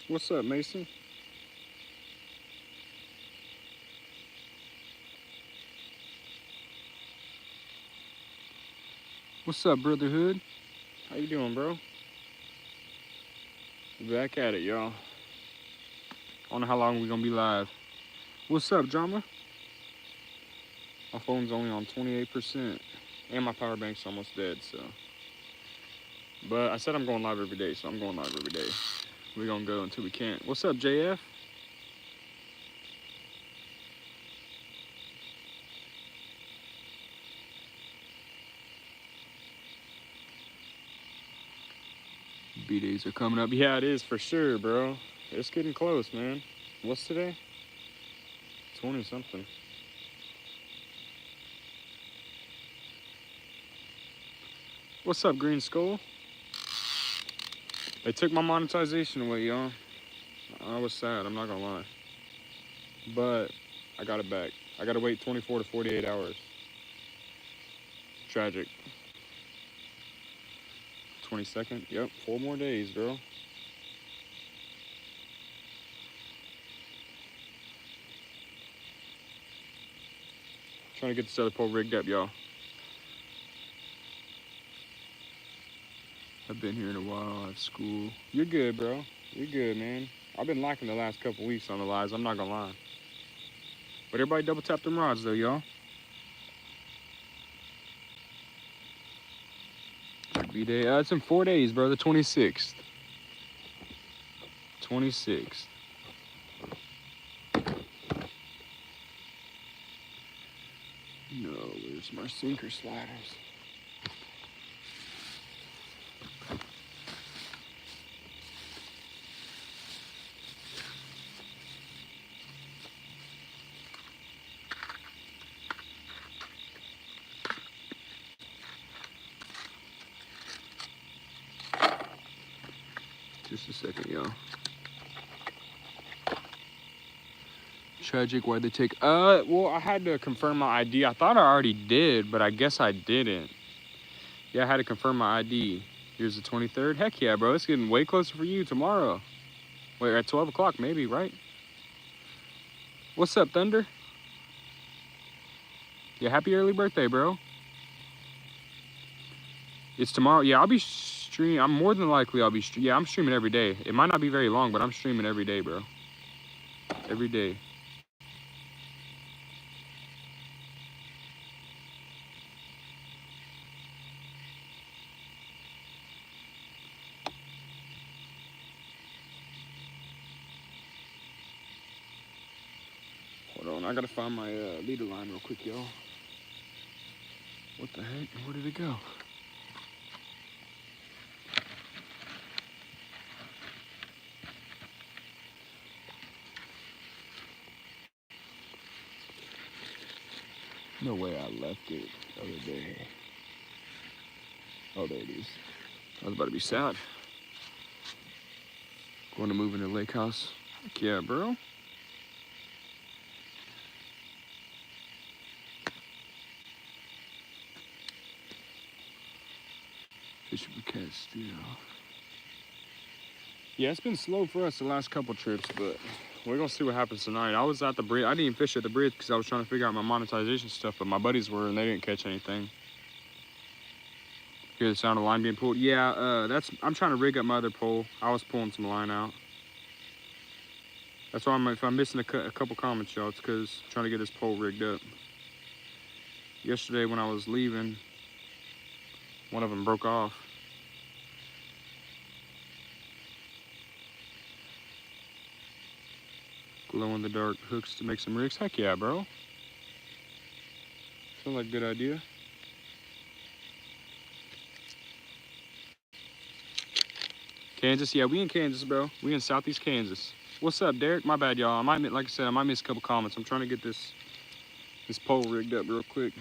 What's up, Mason? What's up, Brotherhood? How you doing, bro? Back at it, y'all. I don't know how long we're gonna be live. What's up, drama? My phone's only on 28%. And my power bank's almost dead, so. But I said I'm going live every day, so I'm going live every day. We're gonna go until we can't. What's up, JF? B-days are coming up. Yeah, it is for sure, bro. It's getting close, man. What's today? 20 something. What's up, Green Skull? They took my monetization away, y'all. I was sad, I'm not gonna lie. But I got it back. I gotta wait 24 to 48 hours. Tragic. 22nd. Yep, 4 more days, bro. Trying to get this other pole rigged up, y'all. I've been here in a while. I have school. You're good, bro. You're good, man. I've been lacking the last couple weeks on the lives. I'm not gonna lie. But everybody double tap them rods, though, y'all. B-Day. It's in 4 days, bro. The 26th. 26th. No, where's my sinker sliders? Just a second, y'all. Tragic, why'd they take... well, I had to confirm my ID. I thought I already did, but I guess I didn't. Yeah, I had to confirm my ID. Here's the 23rd. Heck yeah, bro. It's getting way closer for you tomorrow. Wait, at 12 o'clock maybe, right? What's up, Thunder? Yeah, happy early birthday, bro. It's tomorrow. Yeah, I'll be streaming. I'm more than likely I'll be yeah, I'm streaming every day. It might not be very long, but I'm streaming every day, bro. Every day. Hold on, I gotta find my leader line real quick, y'all. What the heck? Where did it go? No way I left it the other day. Oh, there it is. I was about to be sad. Going to move into the lake house. Heck yeah, bro. Fishing for cats still. Yeah, it's been slow for us the last couple trips, but we're gonna see what happens tonight. I was at the bridge. I didn't even fish at the bridge because I was trying to figure out my monetization stuff, but my buddies were and they didn't catch anything. Hear the sound of line being pulled. Yeah, I'm trying to rig up my other pole. I was pulling some line out. That's why if I'm missing a couple comments, y'all, it's because I'm trying to get this pole rigged up. Yesterday when I was leaving, one of them broke off. Glow-in-the-dark hooks to make some rigs. Heck yeah, bro. Sounds like a good idea. Kansas, yeah, we in Kansas, bro. We in Southeast Kansas. What's up, Derek? My bad, y'all. Like I said, I might miss a couple comments. I'm trying to get this pole rigged up real quick.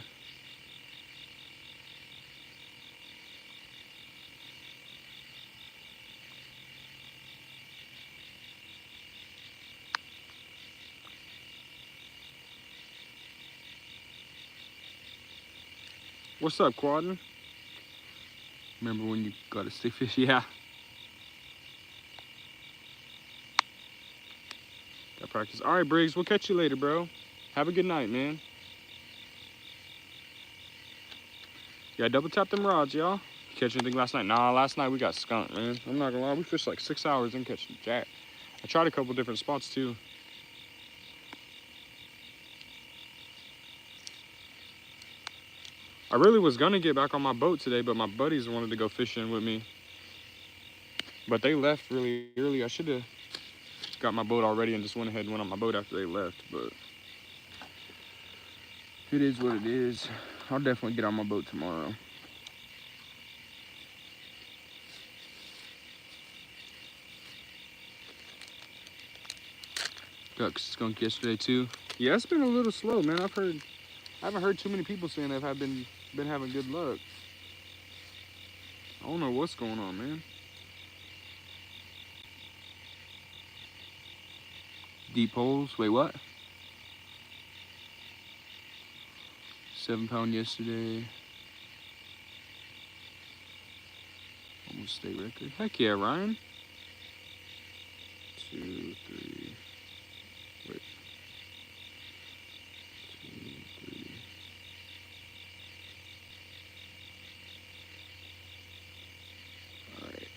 What's up, Quaden? Remember when you got a stick fish? Yeah. practice. All right, Briggs, we'll catch you later, bro. Have a good night, man. Yeah, double tap them rods, y'all. Catch anything last night? Nah, last night we got skunked, man. I'm not gonna lie, we fished like 6 hours and catching jack. I tried a couple different spots too. I really was gonna get back on my boat today, but my buddies wanted to go fishing with me. But they left really early. I should have got my boat already and just went ahead and went on my boat after they left, but it is what it is. I'll definitely get on my boat tomorrow. Got skunk yesterday too. Yeah, it's been a little slow, man. I haven't heard too many people saying they've been having good luck. I don't know what's going on, man. Deep holes. Wait, what? 7-pound yesterday. Almost state record. Heck yeah, Ryan. 2, 3. Wait. 2, 3. All right.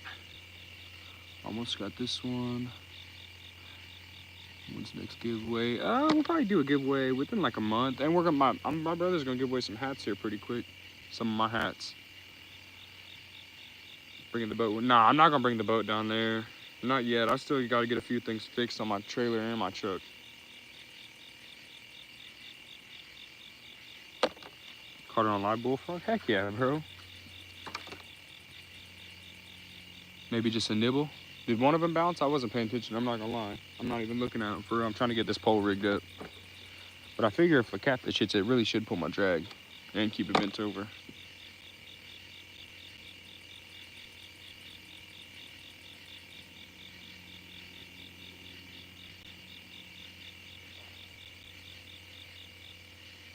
Almost got this one. When's the next giveaway? We'll probably do a giveaway within like a month. And we're gonna my brother's gonna give away some hats here pretty quick. Some of my hats. Bringing the boat. Nah, I'm not gonna bring the boat down there. Not yet. I still gotta get a few things fixed on my trailer and my truck. Caught her on live bullfrog? Heck yeah, bro. Maybe just a nibble. Did one of them bounce? I wasn't paying attention. I'm not gonna lie. I'm not even looking at them for real. I'm trying to get this pole rigged up. But I figure if a catfish hits it, really should pull my drag and keep it bent over.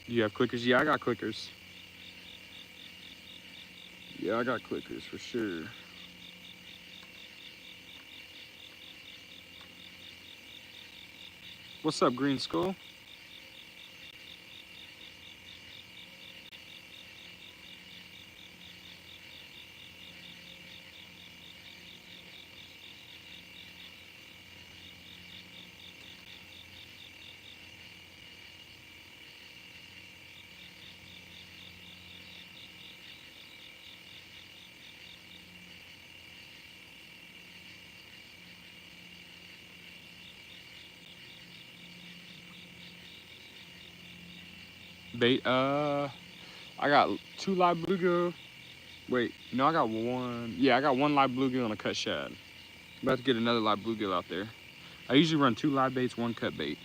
You have clickers? Yeah, I got clickers. Yeah, I got clickers for sure. What's up, Green Skull? Bait, I got 2 live bluegill. Wait, no, I got 1. Yeah, I got 1 live bluegill and a cut shad. I'm about to get another live bluegill out there. I usually run 2 live baits, 1 cut bait.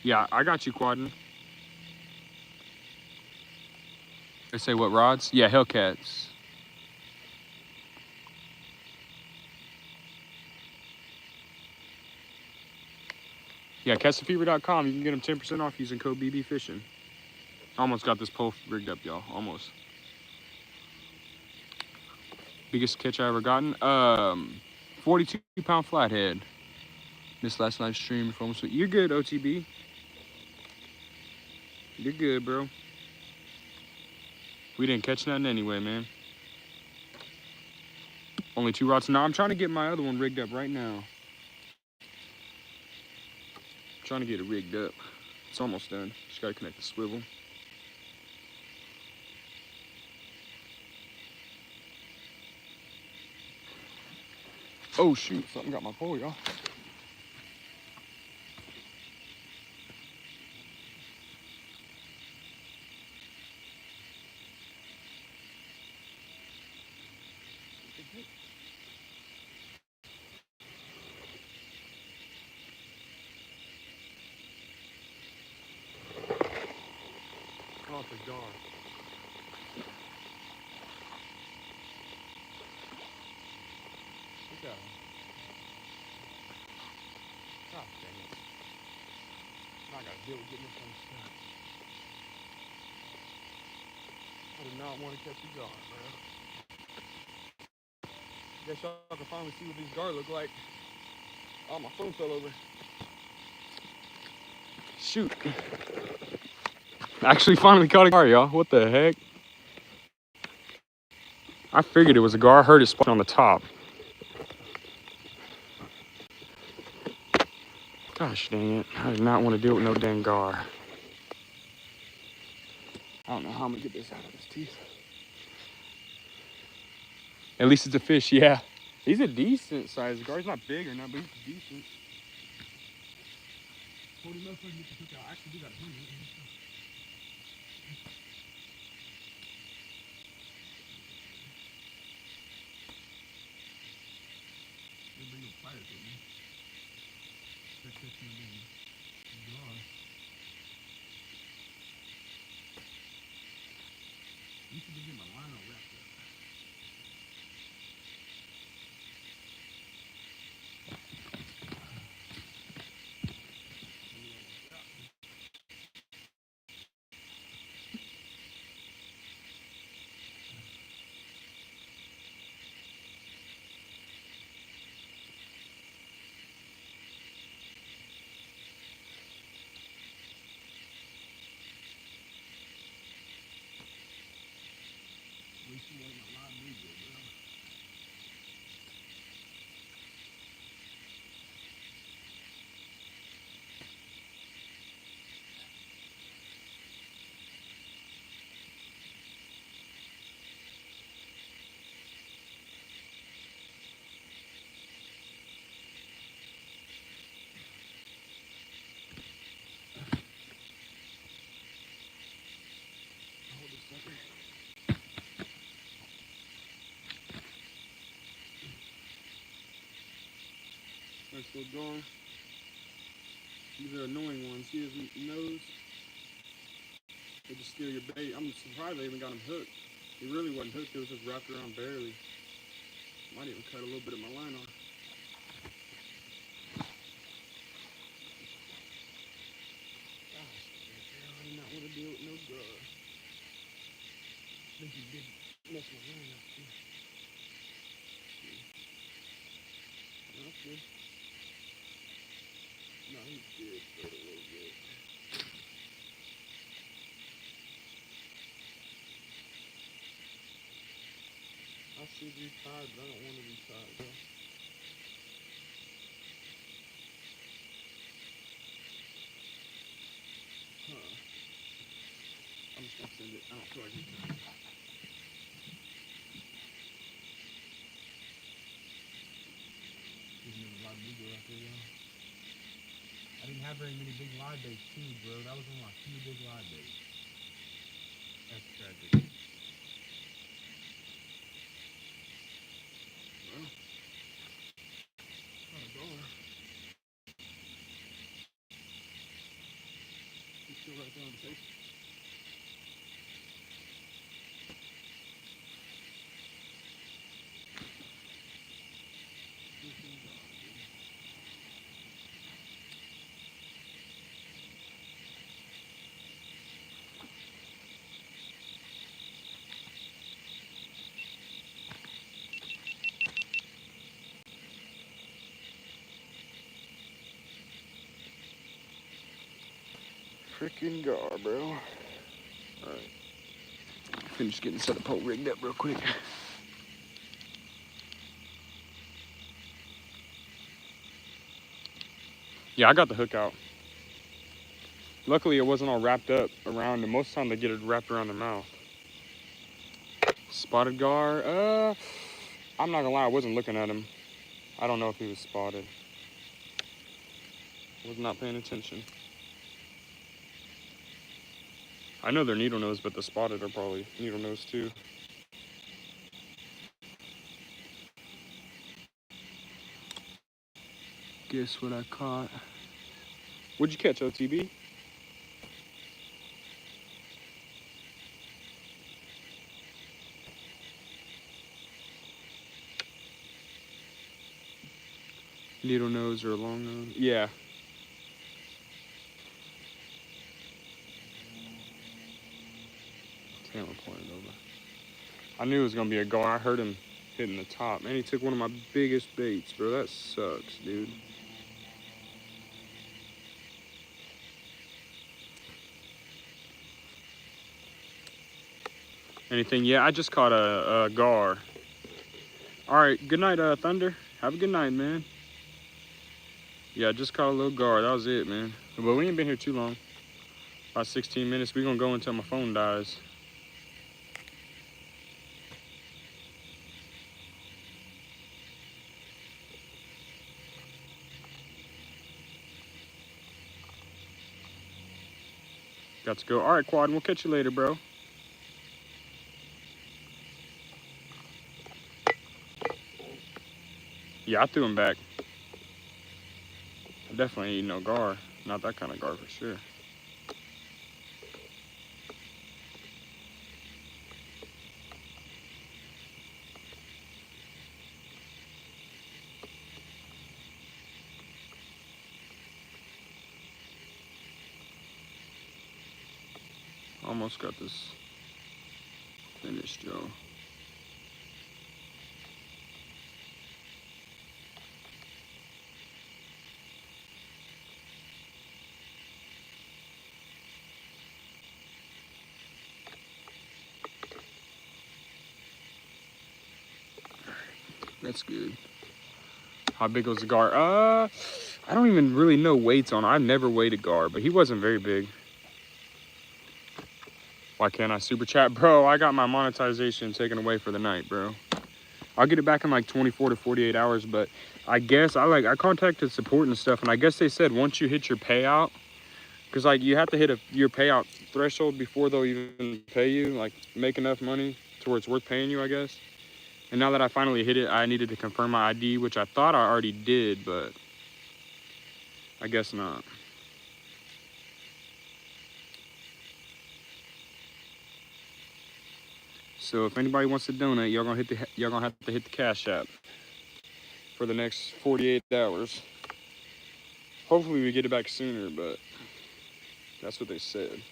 Yeah, I got you, Quaddin. They say what rods? Yeah, Hellcats. Yeah, catchthefever.com. You can get them 10% off using code BB Fishing. Almost got this pole rigged up, y'all. Almost. Biggest catch I ever gotten? 42-pound flathead. This last night stream. You're good, OTB. You're good, bro. We didn't catch nothing anyway, man. Only 2 rods. Now I'm trying to get my other one rigged up right now. Trying to get it rigged up. It's almost done. Just gotta connect the swivel. Oh shoot, something got my pole, y'all. Off the jar. Look at him. God dang it. Now I gotta deal with getting this on the snap. I do not want to catch a jar, bro. Guess y'all can finally see what these guards look like. Oh, my phone fell over. Shoot. Actually finally caught a gar, y'all. What the heck? I figured it was a gar. I heard it splash on the top. Gosh dang it. I did not want to deal with no dang gar. I don't know how I'm gonna get this out of his teeth. At least it's a fish, yeah. He's a decent sized gar. He's not big or not, but he's decent. Hold him up so I can get the hook out. I actually do got a him. They bring no pliers with me. They're catching a big gar. You should just get my line all wrapped up. At least you wanted my line moved, bro. Hold a second. Nice little gar. These are annoying ones. See his nose? They just steal your bait. I'm surprised they even got him hooked. He really wasn't hooked. It was just wrapped around barely. Might even cut a little bit of my line off. Gosh, I did not want to deal with no gar. I think he did mess my line up too. No, that's good. No, he did throw it a little bit. I should be tired, but I don't want to be tired, bro. Huh. I'm just gonna send it. I don't feel like it. There's a lot of bluegill out there, y'all. I didn't have very many big live baits too, bro. That was one of my few big live baits. That's tragic. Well, not a gar. He's still right there on the face. Freaking gar, bro. Alright. Finish getting set up, pole rigged up real quick. Yeah, I got the hook out. Luckily, it wasn't all wrapped up around, and most of the time they get it wrapped around their mouth. Spotted gar, I'm not gonna lie, I wasn't looking at him. I don't know if he was spotted. Was not paying attention. I know they're needle nose, but the spotted are probably needle nose too. Guess what I caught? What'd you catch, OTB? Needle nose or a long nose? Yeah. Taylor pointed over. I knew it was gonna be a gar. I heard him hitting the top. Man, he took one of my biggest baits, bro. That sucks, dude. Anything? Yeah, I just caught a gar. All right, good night, Thunder. Have a good night, man. Yeah, I just caught a little gar. That was it, man. But we ain't been here too long. About 16 minutes. We gonna go until my phone dies. Got to go. All right, Quad. We'll catch you later, bro. Yeah, I threw him back. I definitely ain't no gar. Not that kind of gar for sure. Almost got this finished, yo. That's good. How big was the gar? I don't even really know weights on. I've never weighed a gar, but he wasn't very big. Why can't I super chat? Bro, I got my monetization taken away for the night, bro. I'll get it back in like 24 to 48 hours, but I guess I contacted support and stuff, and I guess they said once you hit your payout, because like you have to hit your payout threshold before they'll even pay you, like make enough money to where it's worth paying you, I guess. And now that I finally hit it, I needed to confirm my ID, which I thought I already did, but I guess not. So if anybody wants to donate, y'all gonna have to hit the Cash App for the next 48 hours. Hopefully we get it back sooner, but that's what they said.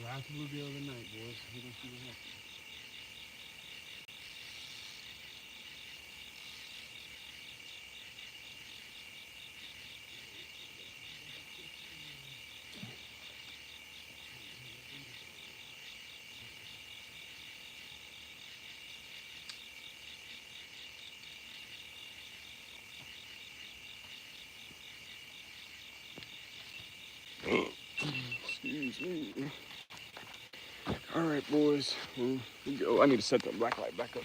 Last bluegill of the night, boys. We're gonna see what happens. Excuse me. All right, boys. Here we go. I need to set the black light back up.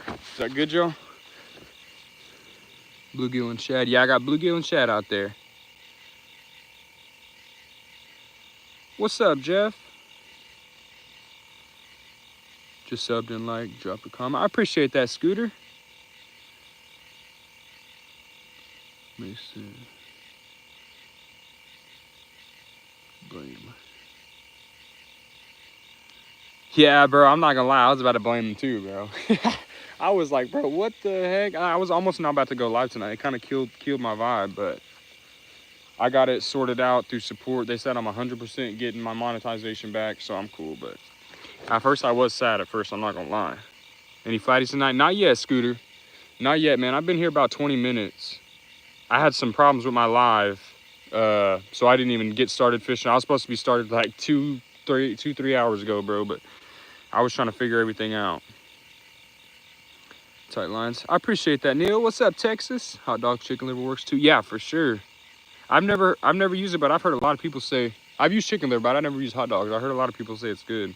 Is that good, Joe? Bluegill and shad. Yeah, I got bluegill and shad out there. What's up, Jeff? Just subbed and like, dropped a comment. I appreciate that, Scooter. Mason. Blame. Yeah, bro, I'm not gonna lie. I was about to blame him too, bro. I was like, bro, what the heck? I was almost not about to go live tonight. It kind of killed my vibe, but I got it sorted out through support. They said I'm 100% getting my monetization back, so I'm cool. But at first, I was sad at first. I'm not gonna lie. Any flatties tonight? Not yet, Scooter. Not yet, man. I've been here about 20 minutes. I had some problems with my live, so I didn't even get started fishing. I was supposed to be started like 2-3 hours ago, bro, but I was trying to figure everything out. Tight lines. I appreciate that, Neil. What's up, Texas? Hot dog chicken liver works too. Yeah, for sure. I've never used it, but I've heard a lot of people say, I've used chicken liver, but I never used hot dogs. I heard a lot of people say it's good.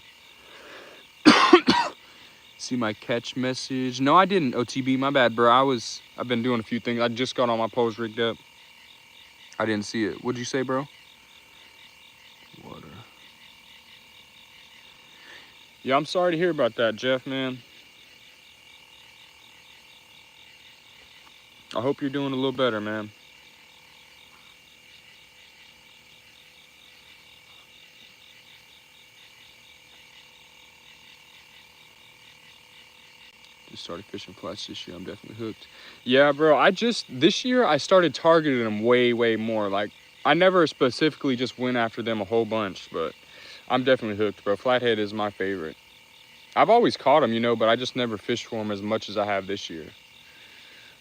See my catch message? No, I didn't, OTB. My bad, bro. I've been doing a few things. I just got all my poles rigged up. I didn't see it. What'd you say, bro? Water. Yeah, I'm sorry to hear about that, Jeff, man. I hope you're doing a little better, man. Just started fishing flats this year. I'm definitely hooked. Yeah, bro. This year I started targeting them way, way more. Like, I never specifically just went after them a whole bunch, but I'm definitely hooked, bro. Flathead is my favorite. I've always caught them, you know, but I just never fished for them as much as I have this year.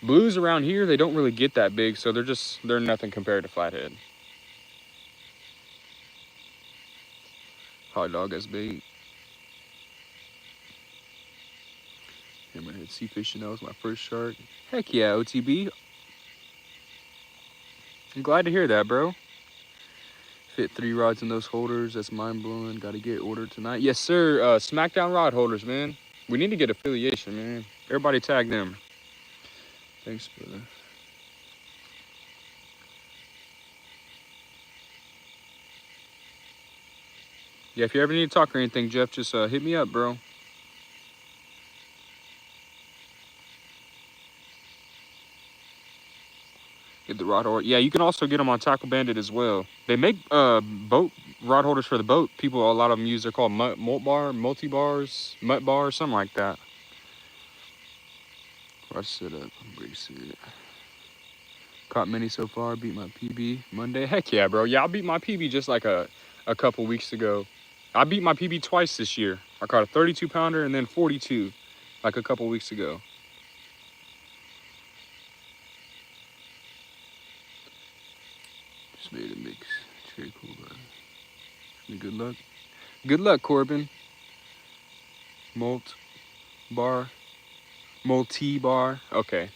Blues around here, they don't really get that big, so they're nothing compared to flathead. Hot dog as bait. Hammerhead sea fishing, that was my first shark. Heck yeah, OTB. I'm glad to hear that, bro. Fit 3 rods in those holders. That's mind-blowing. Gotta get ordered tonight. Yes, sir. Smackdown rod holders, man. We need to get affiliation, man. Everybody tag them. Thanks, brother. Yeah, if you ever need to talk or anything, Jeff, just hit me up, bro. Get the rod holder. Yeah, you can also get them on Tackle Bandit as well. They make boat rod holders for the boat. People, a lot of them use, they're called multi-bars, mutt bars, something like that. Rod set up, brace it. Caught many so far, beat my PB Monday. Heck yeah, bro. Yeah, I beat my PB just like a couple weeks ago. I beat my PB twice this year. I caught a 32 pounder and then 42 like a couple weeks ago. Just made a mix. Very cool, bro. Good luck. Good luck, Corbin. Multi-bar. Okay.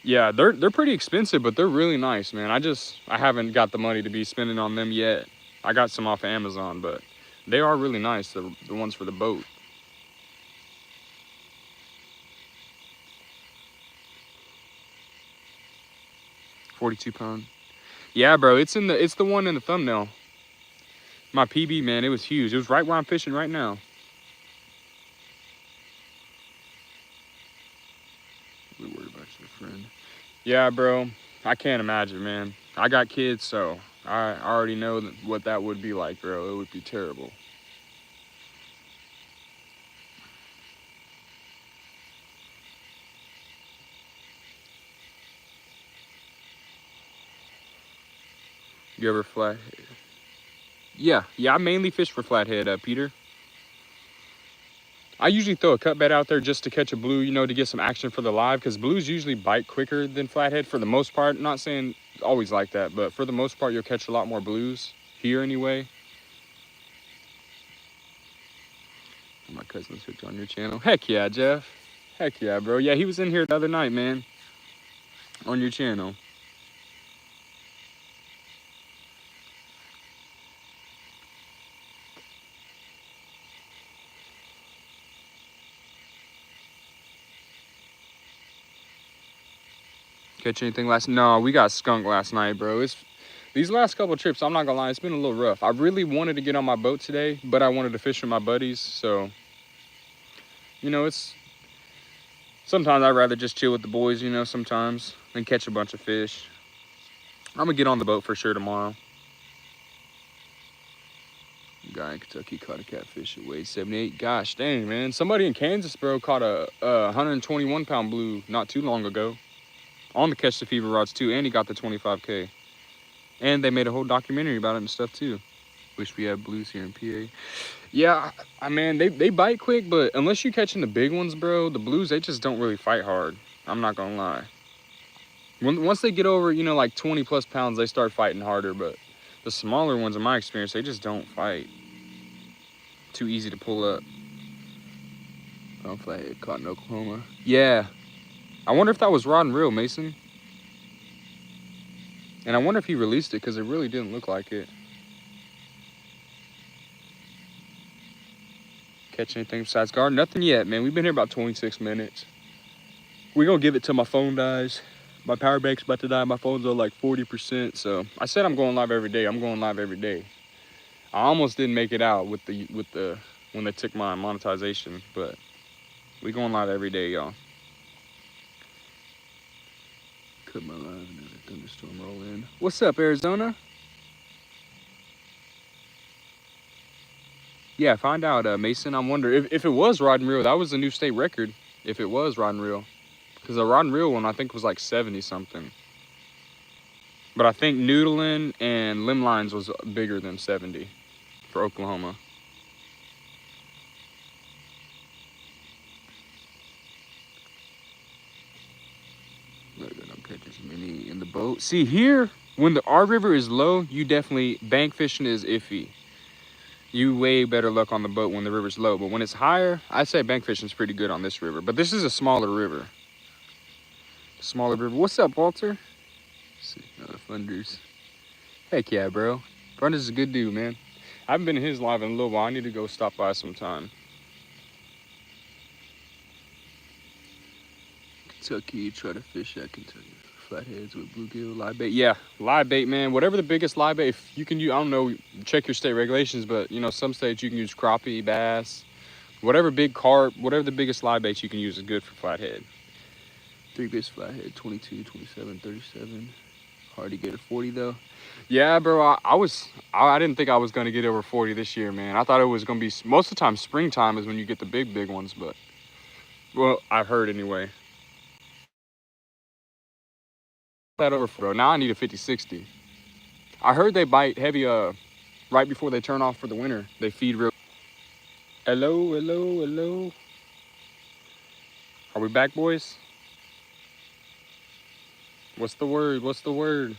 Yeah, they're pretty expensive, but they're really nice, man. I haven't got the money to be spending on them yet. I got some off of Amazon, but they are really nice, the ones for the boat. $42 pound. Yeah, bro, it's the one in the thumbnail. My PB, man, it was huge. It was right where I'm fishing right now. We worry about your friend. Yeah, bro, I can't imagine, man. I got kids, so I already know what that would be like, bro. It would be terrible. You ever flathead? Yeah, I mainly fish for flathead, Peter. I usually throw a cut bait out there just to catch a blue, you know, to get some action for the live, because blues usually bite quicker than flathead for the most part. Not saying always like that, but for the most part, you'll catch a lot more blues here anyway. My cousin's hooked on your channel. Heck yeah, Jeff. Heck yeah, bro. Yeah, he was in here the other night, man, on your channel. Catch anything last? No, we got skunked last night, bro. These last couple trips, I'm not gonna lie, it's been a little rough. I really wanted to get on my boat today, but I wanted to fish with my buddies, so you know, sometimes I'd rather just chill with the boys, you know, sometimes, than catch a bunch of fish. I'm gonna get on the boat for sure tomorrow. Guy in Kentucky caught a catfish at weight 78. Gosh dang, man. Somebody in Kansas, bro, caught a 121 pound blue not too long ago. On the Catch the Fever rods too, and he got the 25K. And they made a whole documentary about it and stuff too. Wish we had blues here in PA. Yeah, I mean, they bite quick, but unless you're catching the big ones, bro, the blues, they just don't really fight hard. I'm not gonna lie. Once they get over, you know, like 20 plus pounds, they start fighting harder, but the smaller ones, in my experience, they just don't fight. Too easy to pull up. Oh, flathead caught in Oklahoma. Yeah. I wonder if that was rod and reel, Mason. And I wonder if he released it, because it really didn't look like it. Catch anything besides guard? Nothing yet, man. We've been here about 26 minutes. We're going to give it till my phone dies. My power bank's about to die. My phone's on like 40%. So I said I'm going live every day. I'm going live every day. I almost didn't make it out with the when they took my monetization, but we going live every day, y'all. Cut my live and let a thunderstorm roll in. What's up, Arizona? Yeah, find out, Mason. I wonder if it was rod and reel. That was a new state record. If it was rod and reel, because the rod and reel one I think was like 70 something. But I think noodling and limb lines was bigger than 70 for Oklahoma. I'm catching some mini in the boat. See here, when our river is low, you definitely bank fishing is iffy. You way better luck on the boat when the river's low. But when it's higher, I'd say bank fishing is pretty good on this river. But this is a smaller river. Smaller river. What's up, Walter? Let's see, Funders. Heck yeah, bro. Funders is a good dude, man. I haven't been in his live in a little while. I need to go stop by sometime. Kentucky, try to fish at Kentucky. Flatheads with bluegill, live bait. Yeah, live bait, man. Whatever the biggest live bait, if you can use, I don't know, check your state regulations, but you know, some states you can use crappie, bass, whatever big carp, whatever the biggest live bait you can use is good for flathead. 3 bits flathead, 22, 27, 37. Hard to get a 40 though. Yeah, bro, I didn't think I was gonna get over 40 this year, man. I thought it was gonna be, most of the time springtime is when you get the big ones, but, well, I've heard anyway. That over, bro. Now I need a 50-60. I heard they bite heavy right before they turn off for the winter. They feed real. Hello. Are we back, boys? What's the word?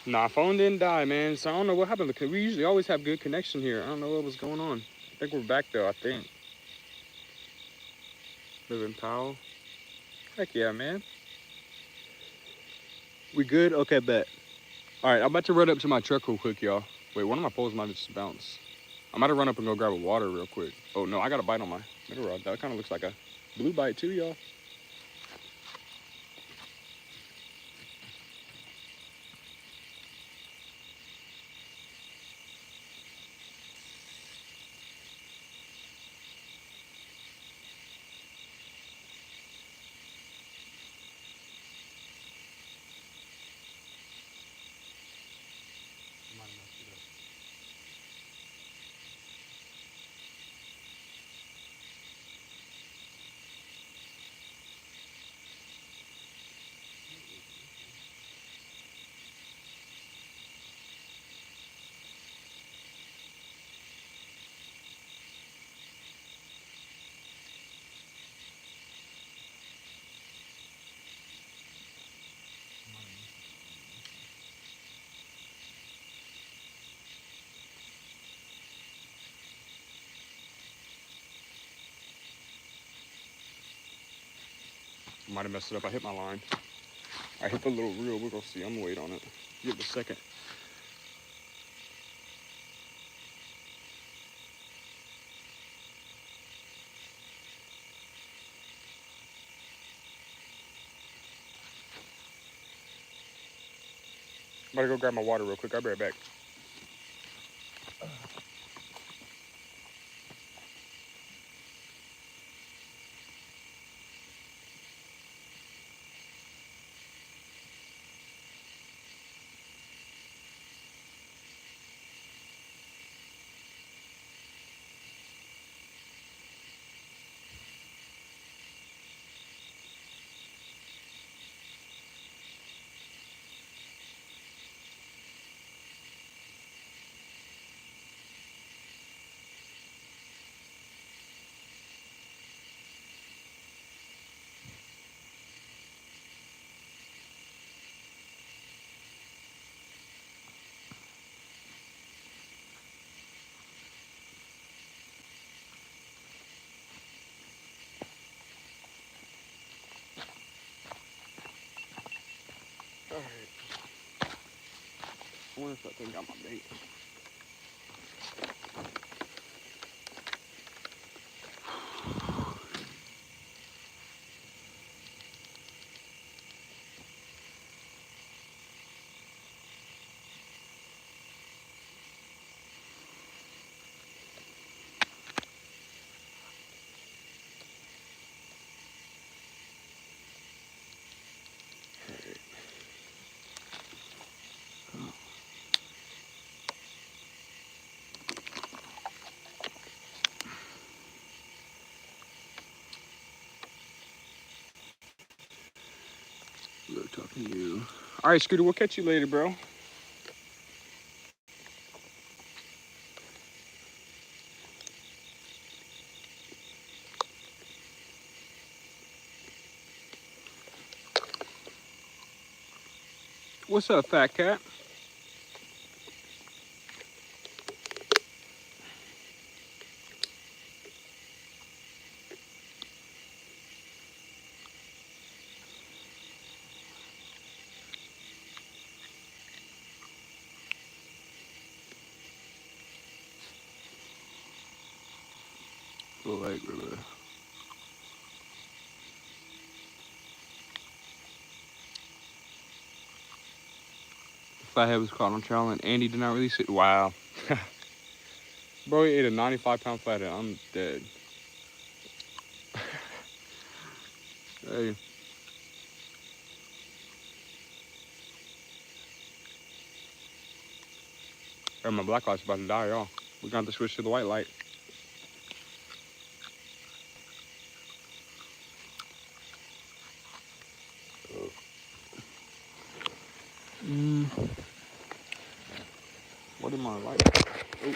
Nah, phone didn't die, man. So I don't know what happened, because we usually always have good connection here. I don't know what was going on. I think we're back though, I think. Living Powell. Heck yeah, man. We good? Okay, bet. All right, I'm about to run up to my truck real quick, y'all. Wait, one of my poles might just bounce. I'm about to run up and go grab a water real quick. Oh, no, I got a bite on my middle rod. That kind of looks like a blue bite too, y'all. Might have messed it up. I hit my line. I hit the little reel. We're gonna see. I'm gonna wait on it. Give it a second. I'm about to go grab my water real quick. I'll be right back. wonder if that thing got my bait. Love talking to you. All right, Scooter, we'll catch you later, bro. What's up, fat cat? Little lake, really. Flathead was caught on trail and Andy did not release it. Wow. Bro, he ate a 95-pound flathead. I'm dead. Hey. Hey, my black light's about to die, y'all. We're gonna have to switch to the white light. What am I like? Oh.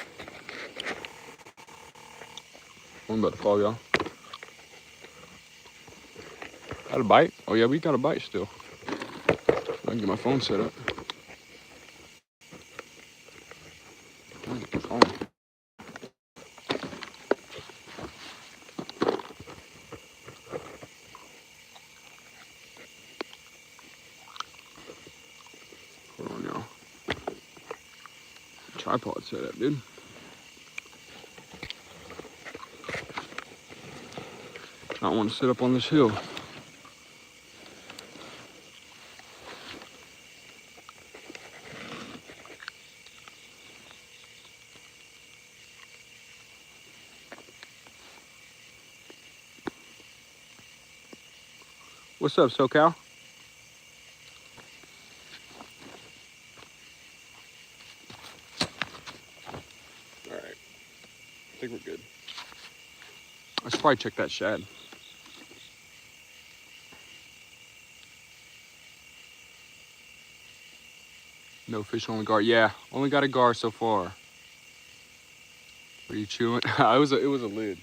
I'm about to fall, y'all. Got a bite? Oh yeah, we got a bite still. I can get my phone set up. Phone. Hold on, y'all. Tripod set up, dude. I don't want to sit up on this hill. What's up, SoCal? All right, I think we're good. I should probably check that shad. No fish, only gar. Yeah, only got a gar so far. What are you chewing? it was a lid.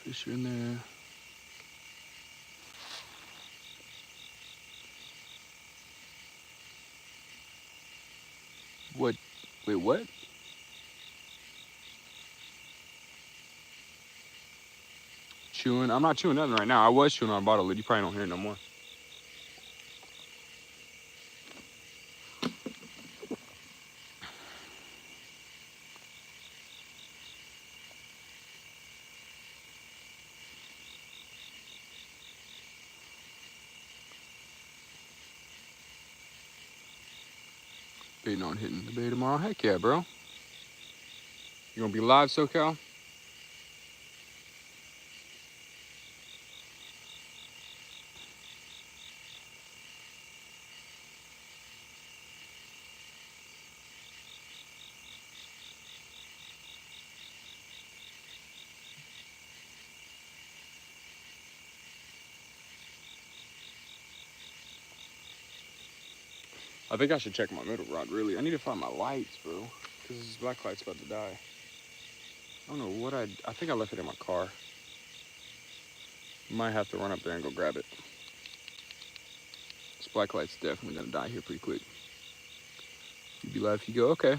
Fish are in there. What? Wait, what? Chewing? I'm not chewing nothing right now. I was chewing on a bottle lid. You probably don't hear it no more. Waiting on hitting the bay tomorrow. Heck yeah, bro. You gonna be live, SoCal? I think I should check my middle rod, really. I need to find my lights, bro. Because this black light's about to die. I don't know what I think I left it in my car. Might have to run up there and go grab it. This black light's definitely gonna die here pretty quick. You be live, you go, okay.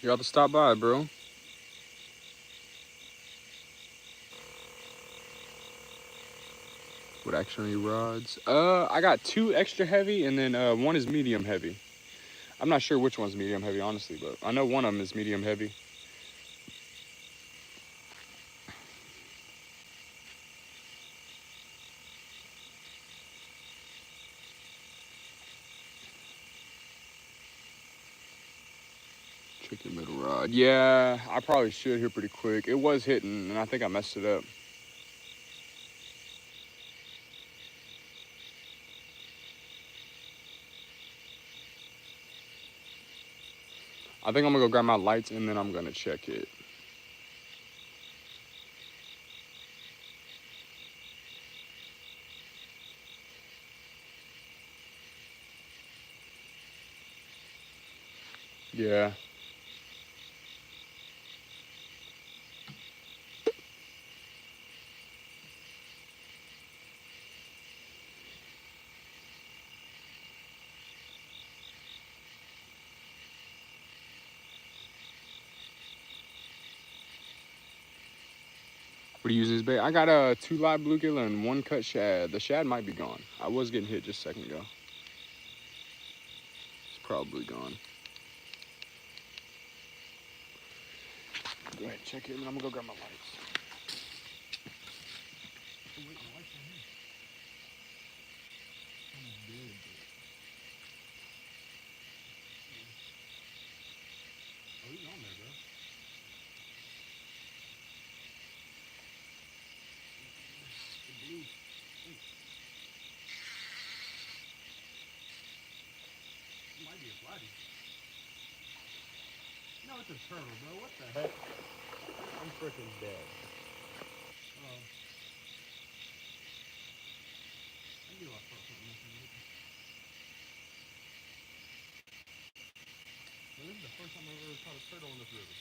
You're about to stop by, bro. What action are your rods? I got 2 extra heavy, and then one is medium heavy. I'm not sure which one's medium heavy, honestly, but I know one of them is medium heavy. Check your middle rod. Yeah, I probably should here pretty quick. It was hitting, and I think I messed it up. I think I'm gonna go grab my lights, and then I'm gonna check it. Yeah. What are you using this bait? I got 2 live bluegill and 1 cut shad. The shad might be gone. I was getting hit just a second ago. It's probably gone. Go ahead, check it, and then I'm gonna go grab my lights. Oh, he's on there, bro. The blue. It might be a flatty. No, it's a turtle, bro. What the heck? I'm freaking dead. I knew I caught something like that. Well, this is the first time I've ever caught a turtle in this river.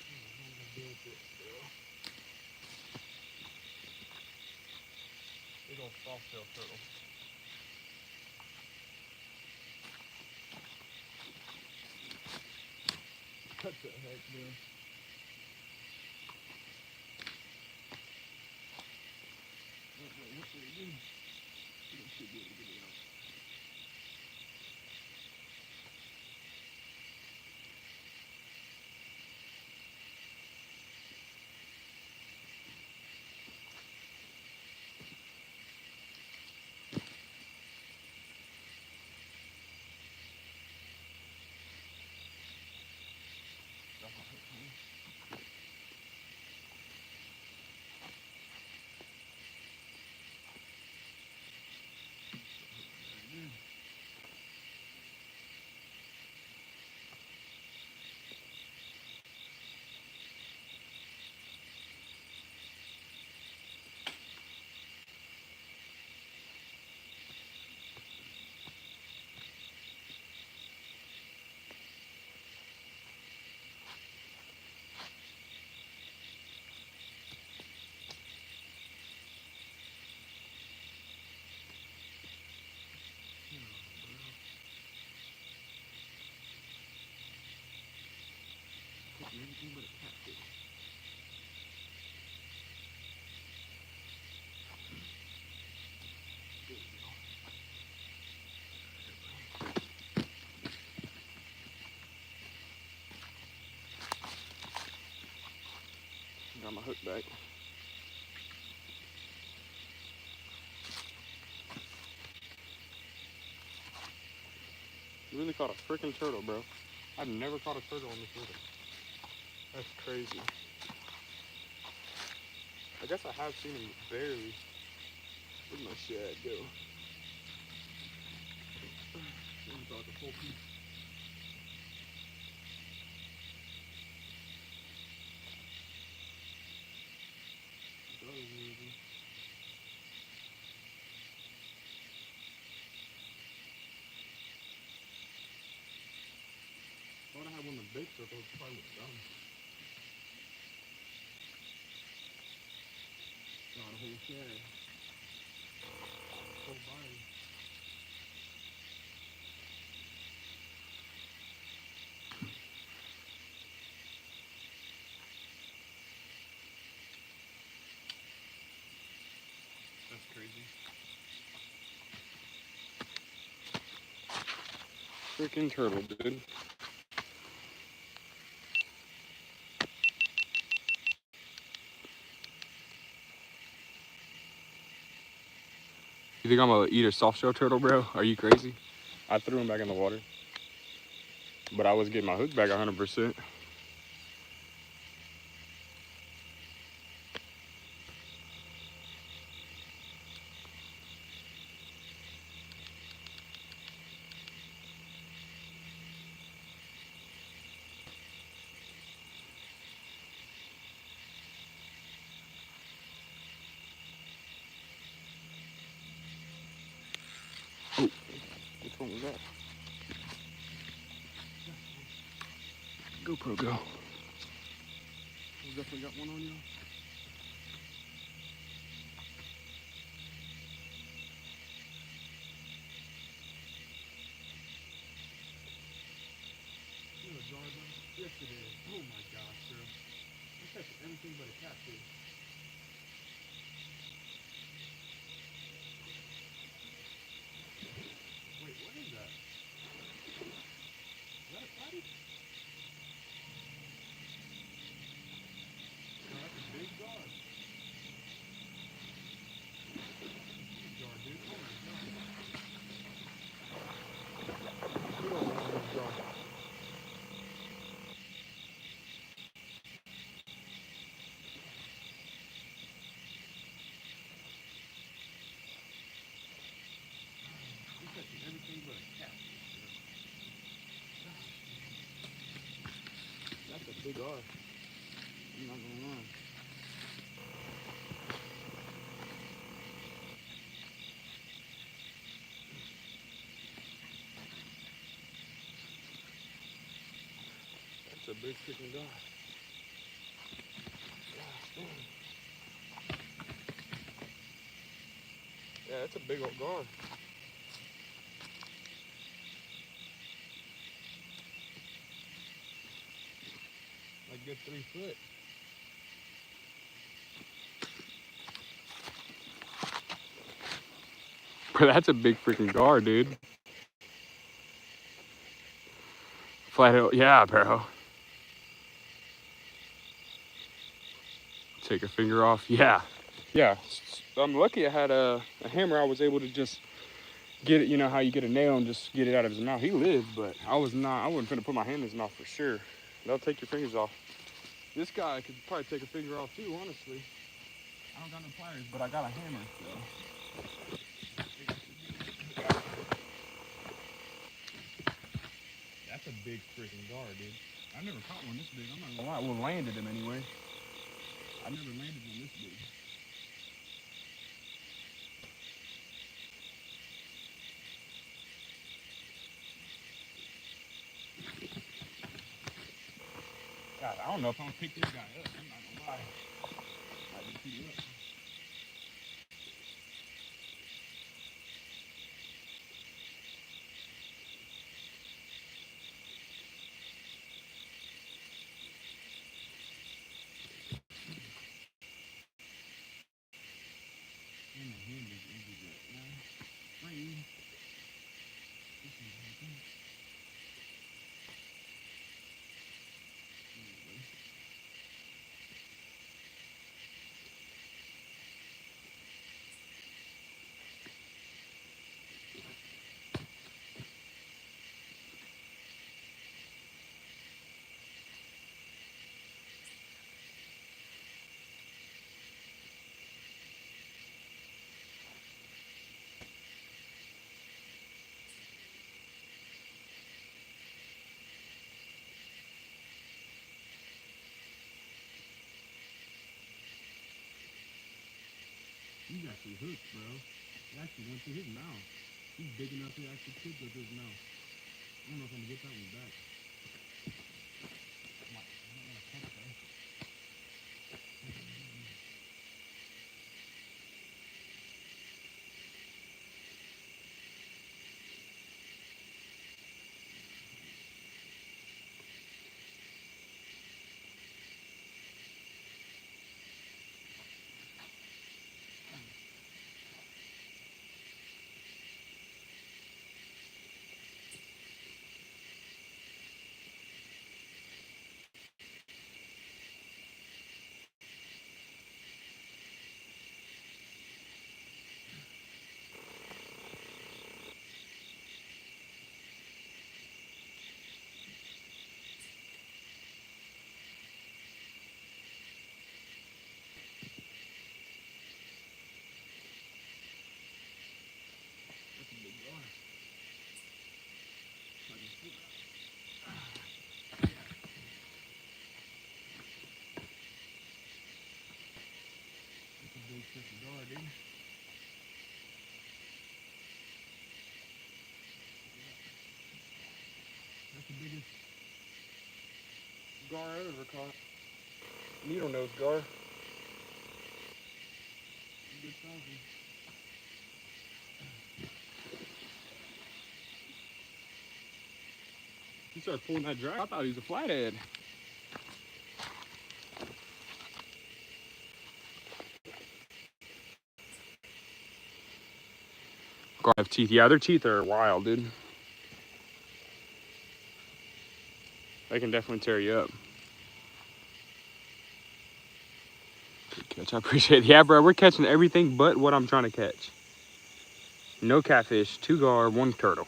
I'm gonna deal with this, bro. Big old soft-tailed turtle. What the heck, bro? What should we do? We should be able to get it out. Anything but a catfish. Got my hook back. You really caught a freaking turtle, bro. I've never caught a turtle in this river. That's crazy. I guess I have seen him barely. Where'd my shad go? He's about the full piece. Thought I had one of the big circles, probably was done. Got a whole shad. Whole body. freaking turtle, dude. You think I'm gonna eat a soft shell turtle, bro? Are you crazy? I threw him back in the water, but I was getting my hook back 100%. Oh, which one was that? GoPro go. You definitely got one on you. Yes, it is. Oh my gosh, bro. I'm catching anything but a catfish. Wait, what is that? Is that a patty? No, that's a big jar. Big jar, dude. Oh my god. Put on one of these jars. I'm catching everything but a catfish, bro. That's a big R. I'm not gonna lie. That's a big freaking guy. Yeah, that's a big old gar. Like good 3 foot. Bro, that's a big freaking gar, dude. Flathead, yeah, bro. Take a finger off, yeah. Yeah, I'm lucky I had a hammer. I was able to just get it, you know how you get a nail and just get it out of his mouth. He lived, but I wasn't finna put my hand in his mouth for sure. They'll take your fingers off. This guy could probably take a finger off too, honestly. I don't got no pliers, but I got a hammer, so. That's a big freaking gar, dude. I never caught one this big. I'm not gonna lie. Well, landed him anyway. I never landed one this big. God, I don't know if I'm gonna pick this guy up. I'm not gonna lie. Might just pick him up. And the hand is easy to free. This is happening. He's actually hooked, bro. He actually went through his mouth. He's big enough to actually could go through his mouth. I don't know if I'm gonna get that one back. I don't want to catch that. gar I ever caught. Needle nose gar. Good sizing. He started pulling that drag. I thought he was a flathead. Gar have teeth. Yeah, their teeth are wild, dude. They can definitely tear you up. Good catch. I appreciate it. Yeah, bro, we're catching everything but what I'm trying to catch. No catfish, 2 gar, 1 turtle.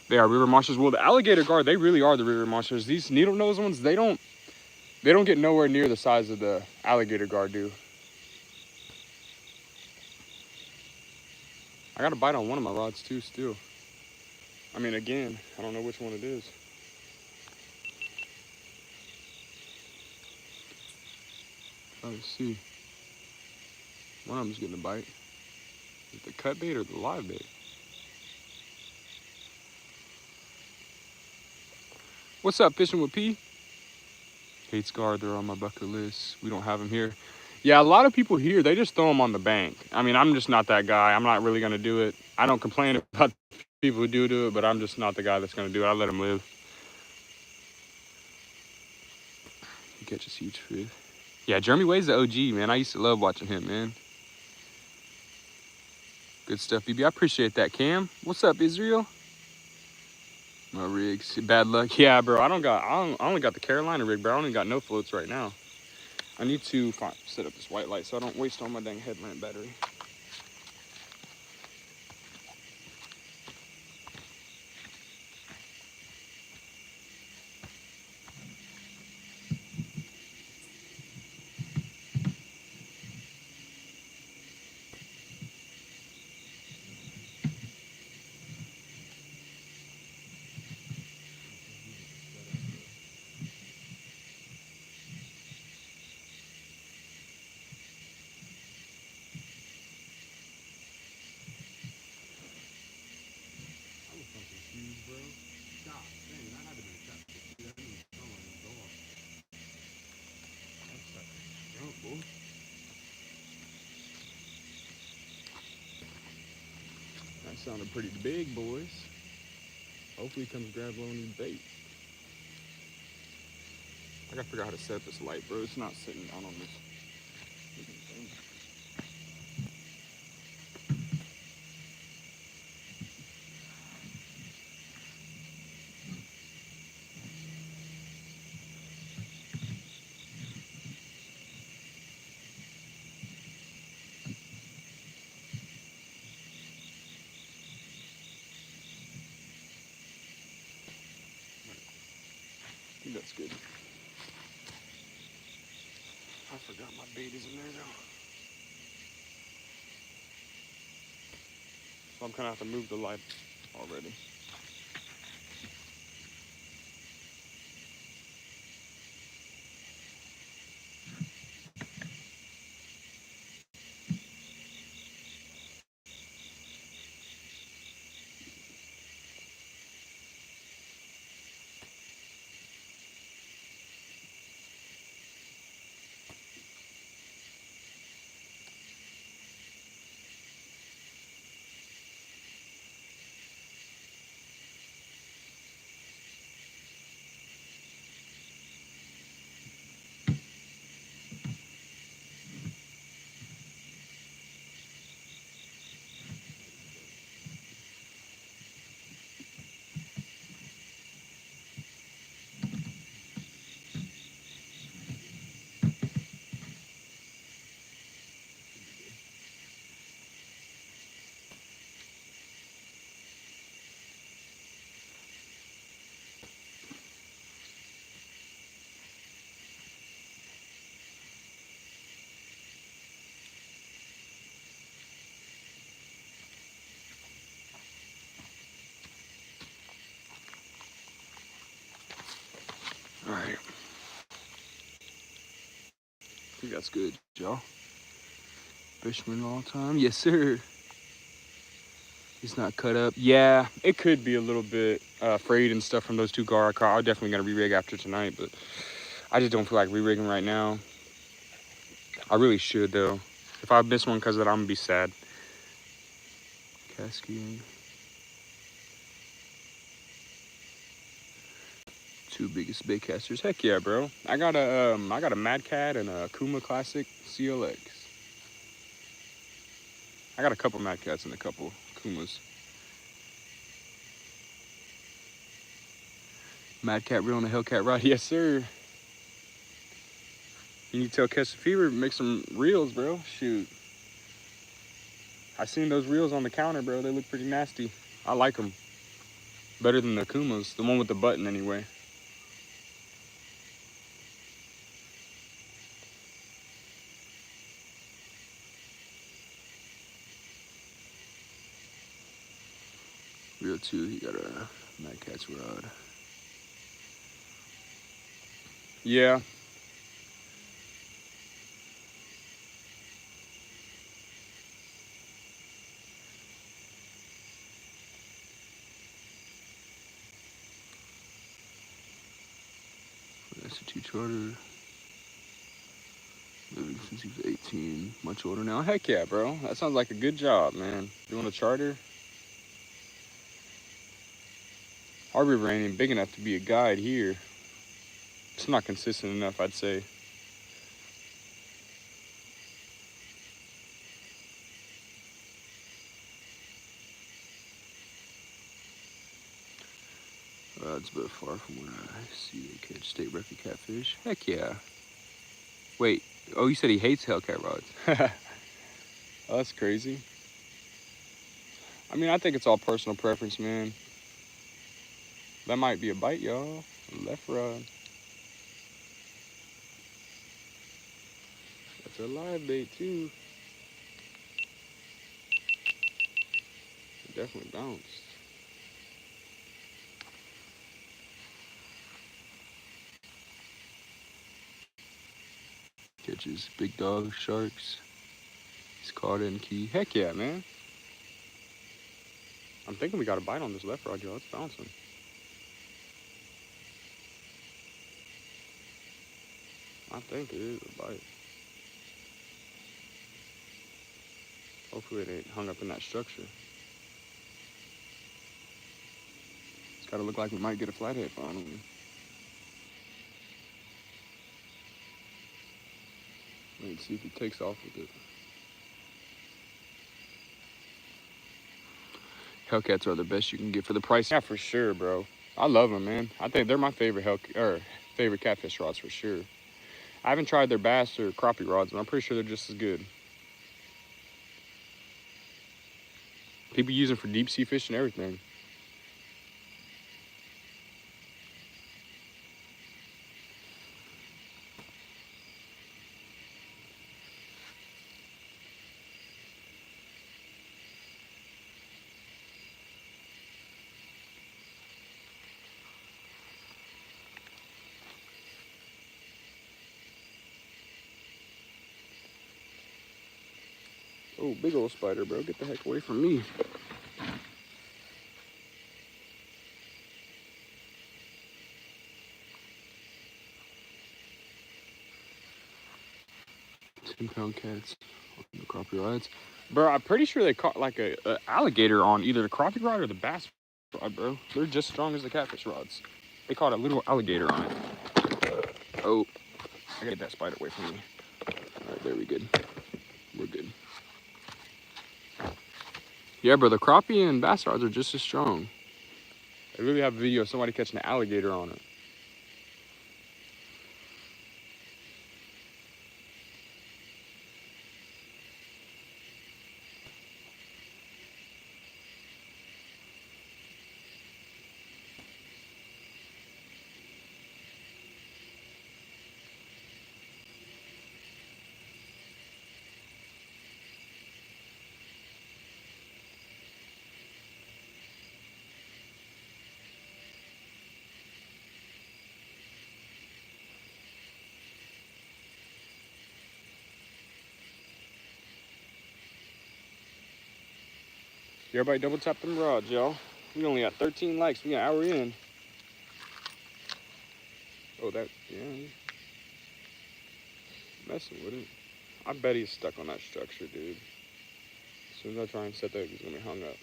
They are river monsters. Well, the alligator gar, they really are the river monsters. These needle nose ones, they don't get nowhere near the size of the alligator gar do. I got a bite on one of my rods too still. I mean, again, I don't know which one it is. Let's see. One of them's getting a bite. Is it the cut bait or the live bait? What's up, Fishing with P? Hates gar, they're on my bucket list. We don't have them here. Yeah, a lot of people here, they just throw them on the bank. I mean, I'm just not that guy. I'm not really gonna do it. I don't complain about people who do it, but I'm just not the guy that's gonna do it. I let them live. He catches huge fish. Yeah, Jeremy Wade's the OG, man. I used to love watching him, man. Good stuff, BB. I appreciate that, Cam. What's up, Israel? My rigs. Bad luck. Yeah, bro. I only got the Carolina rig, bro. I only got no floats right now. I need to set up this white light so I don't waste all my dang headlamp battery. That sounded pretty big, boys. Hopefully he comes grab one of these bait. I gotta figure out how to set up this light, bro. It's not sitting down on this thing. I think that's good. I forgot my bait is in there though. So I'm gonna have to move the light already. All right. I think that's good, y'all. Fisherman all time. Yes, sir. It's not cut up. Yeah, it could be a little bit frayed and stuff from those two guard cars. I'm definitely gonna re-rig after tonight, but I just don't feel like re-rigging right now. I really should though. If I miss one because of that, I'm gonna be sad. Cascading. Two biggest bait casters. Heck yeah, bro. I got a Mad Cat and a Kuma Classic CLX. I got a couple Mad Cats and a couple Kumas. Mad Cat reel and a Hellcat rod. Yes, sir. You need to tell Catch the Fever, make some reels, bro. Shoot. I seen those reels on the counter, bro. They look pretty nasty. I like them. Better than the Kumas. The one with the button, anyway. Reel 2, he got a Mad Cat's rod. Yeah. That's a 2 charter. Living since he was 18. Much older now. Heck yeah, bro. That sounds like a good job, man. Doing a charter. Our river ain't even big enough to be a guide here. It's not consistent enough, I'd say. It's a bit far from where I see they catch state record catfish. Heck yeah. Wait. Oh, you said he hates Hellcat rods. Oh, that's crazy. I mean, I think it's all personal preference, man. That might be a bite, y'all. Left rod. That's a live bait, too. It definitely bounced. Catches big dogs, sharks. He's caught in key. Heck yeah, man. I'm thinking we got a bite on this left rod, y'all. It's bouncing. I think it is a bite. Hopefully it ain't hung up in that structure. It's gotta look like we might get a flathead finally. Let's see if he takes off with it. Hellcats are the best you can get for the price. Yeah, for sure, bro. I love them, man. I think they're my favorite favorite catfish rods for sure. I haven't tried their bass or crappie rods, but I'm pretty sure they're just as good. People use them for deep sea fish and everything. Oh, big old spider, bro. Get the heck away from me. £10 cats on the crappie rods. Bro, I'm pretty sure they caught like a alligator on either the crappie rod or the bass rod, bro. They're just as strong as the catfish rods. They caught a little alligator on it. Oh, I gotta get that spider away from me. All right, there we good. We're good. Yeah, bro, the crappie and bass rods are just as strong. I really have a video of somebody catching an alligator on it. Everybody double tap them rods, y'all. We only got 13 likes. We an hour in. Oh, that, yeah. Messing with it. I bet he's stuck on that structure, dude. As soon as I try and set that, he's gonna be hung up.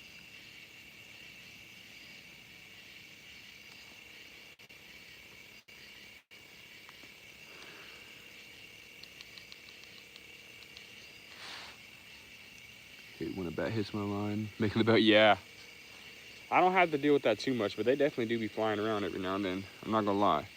Hate when a bat hits my line. Making the bat, yeah. I don't have to deal with that too much, but they definitely do be flying around every now and then. I'm not gonna lie.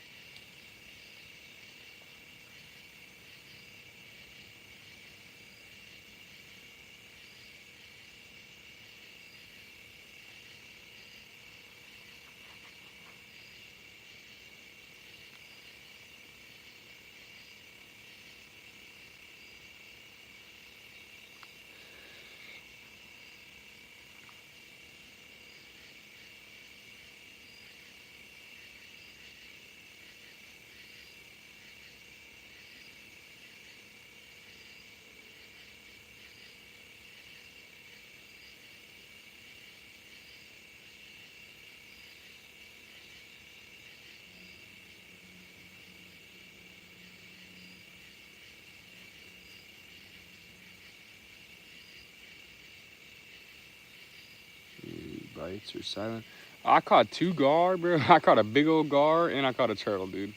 Bites or silent. I caught 2 gar, bro. I caught a big old gar and I caught a turtle, dude.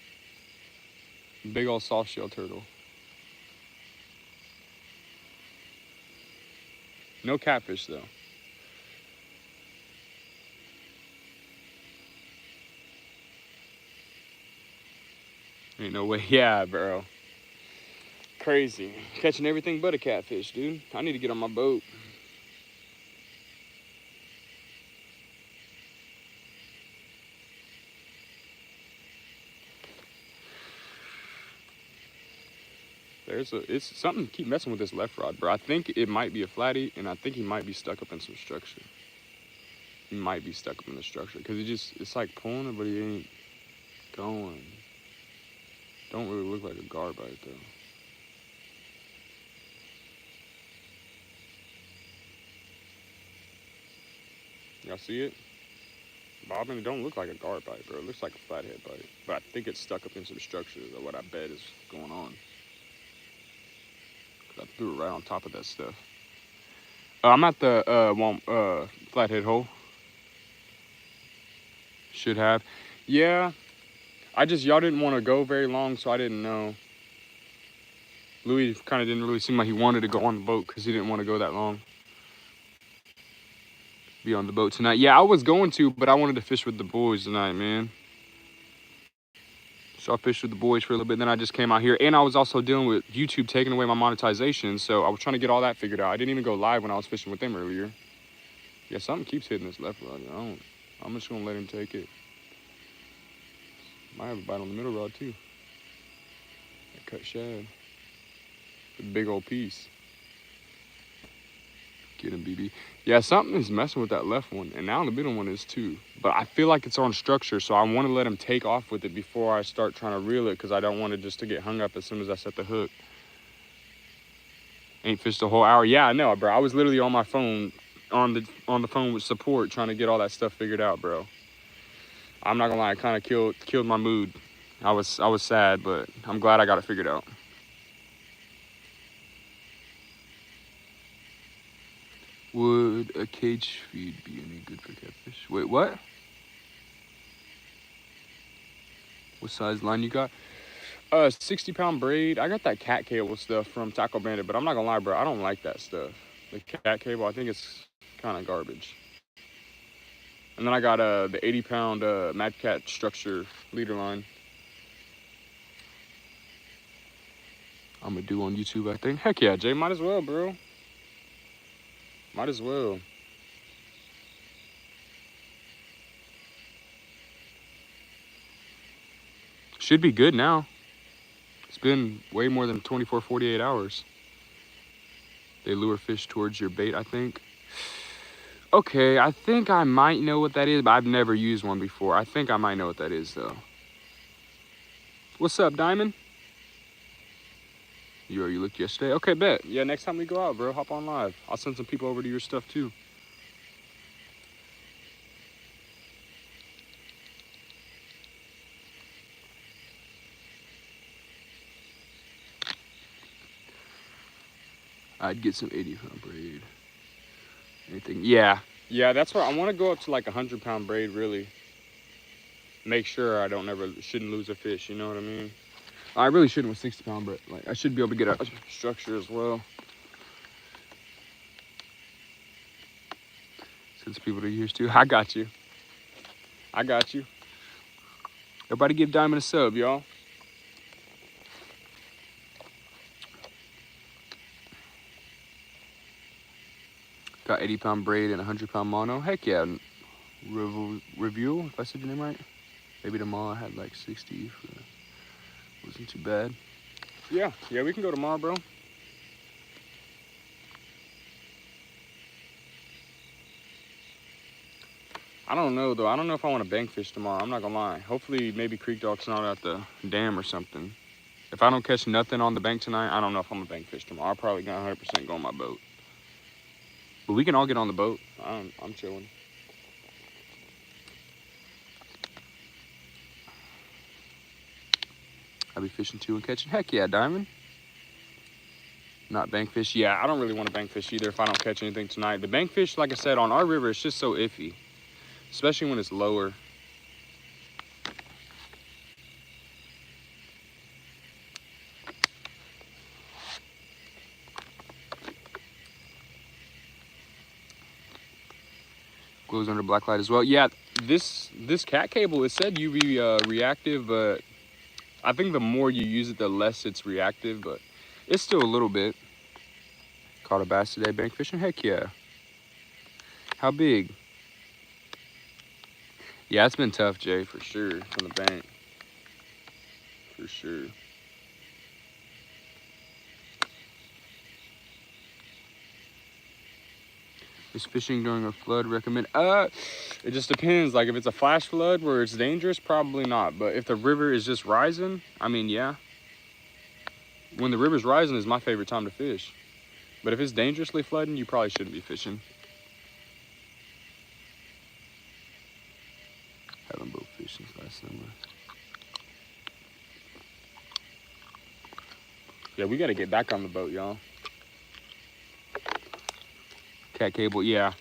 Big old soft shell turtle. No catfish though. Ain't no way. Yeah, bro. Crazy. Catching everything but a catfish, dude. I need to get on my boat. It's something to keep messing with this left rod, bro. I think it might be a flatty, and I think he might be stuck up in some structure. He might be stuck up in the structure, because it's like pulling it, but he ain't going. Don't really look like a gar bite, though. Y'all see it? Bobbing, it don't look like a gar bite, bro. It looks like a flathead bite. But I think it's stuck up in some structure, or what I bet is going on. I threw it right on top of that stuff. I'm at the flathead hole. Should have. Yeah. Y'all didn't want to go very long, so I didn't know. Louis kind of didn't really seem like he wanted to go on the boat because he didn't want to go that long. Be on the boat tonight. Yeah, I was going to, but I wanted to fish with the boys tonight, man. So I fished with the boys for a little bit, then I just came out here. And I was also dealing with YouTube taking away my monetization, so I was trying to get all that figured out. I didn't even go live when I was fishing with them earlier. Yeah, something keeps hitting this left rod. I'm just going to let him take it. Might have a bite on the middle rod, too. That cut shad. A big old piece. Get him, BB. Yeah, something is messing with that left one, and now the middle one is too. But I feel like it's on structure, so I want to let him take off with it before I start trying to reel it, because I don't want it just to get hung up as soon as I set the hook. Ain't fished a whole hour. Yeah, I know, bro. I was literally on my phone, on the phone with support, trying to get all that stuff figured out, bro. I'm not gonna lie, it kind of killed my mood. I was sad, but I'm glad I got it figured out. Would a cage feed be any good for catfish? Wait, what? What size line you got? 60-pound braid. I got that cat cable stuff from Taco Bandit, but I'm not gonna lie, bro. I don't like that stuff. The cat cable, I think it's kind of garbage. And then I got the 80-pound Mad Cat structure leader line. I'm gonna do on YouTube, I think. Heck yeah, Jay, might as well, bro. Might as well. Should be good now. It's been way more than 24, 48 hours. They lure fish towards your bait, I think. Okay, I think I might know what that is, but I've never used one before. I think I might know what that is, though. What's up, Diamond? You already looked yesterday? Okay, bet. Yeah, next time we go out, bro, hop on live. I'll send some people over to your stuff, too. I'd get some 80-pound braid. Anything? Yeah, that's where I want to go up to like 100-pound braid. Really, make sure I shouldn't lose a fish. You know what I mean? I really shouldn't with 60-pound braid. Like I should be able to get a structure as well. Since people are used to, I got you. Everybody give Diamond a sub, y'all. Got 80-pound braid and 100-pound mono. Heck yeah. Review, if I said your name right. Maybe tomorrow I had like 60. Wasn't too bad. Yeah, we can go tomorrow, bro. I don't know, though. I don't know if I want to bank fish tomorrow. I'm not going to lie. Hopefully, maybe Creek Dog's not at the dam or something. If I don't catch nothing on the bank tonight, I don't know if I'm going to bank fish tomorrow. I'll probably gonna 100% go on my boat. But we can all get on the boat. I'm chilling. I'll be fishing too and catching. Heck yeah, Diamond. Not bank fish. Yeah, I don't really want to bank fish either if I don't catch anything tonight. The bank fish, like I said, on our river, it's just so iffy. Especially when it's lower. Glows under black light as well. Yeah, this cat cable, it said UV reactive, but I think the more you use it, the less it's reactive, but it's still a little bit. Caught a bass today, bank fishing? Heck yeah. How big? Yeah, it's been tough, Jay, for sure, from the bank. For sure. Is fishing during a flood recommend? It just depends. Like if it's a flash flood where it's dangerous, probably not. But if the river is just rising, I mean, yeah. When the river's rising is my favorite time to fish. But if it's dangerously flooding, you probably shouldn't be fishing. Haven't boat fished since last summer. Yeah, we gotta get back on the boat, y'all. Cat cable, yeah.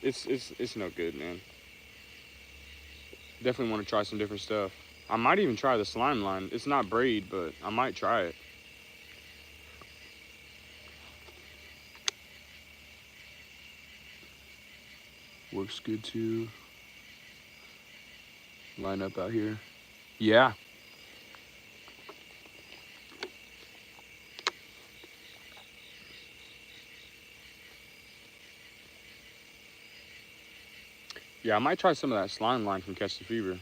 It's no good, man. Definitely want to try some different stuff. I might even try the slime line. It's not braid, but I might try it. Works good too. Line up out here. Yeah. Yeah, I might try some of that slime line from Catch the Fever.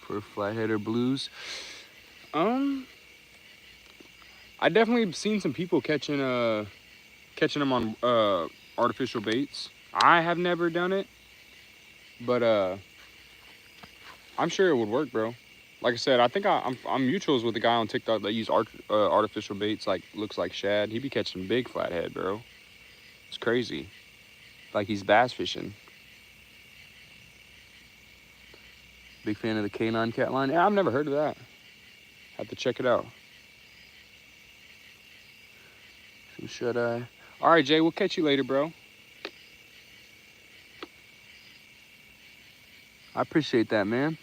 For flathead or blues. I definitely seen some people catching them on artificial baits. I have never done it, but I'm sure it would work, bro. Like I said, I think I'm mutuals with a guy on TikTok that use artificial baits, like looks like shad. He be catching big flathead, bro. It's crazy. Like he's bass fishing. Big fan of the canine cat line. Yeah, I've never heard of that. Have to check it out. Some shut-eye. All right, Jay, we'll catch you later, bro. I appreciate that, man.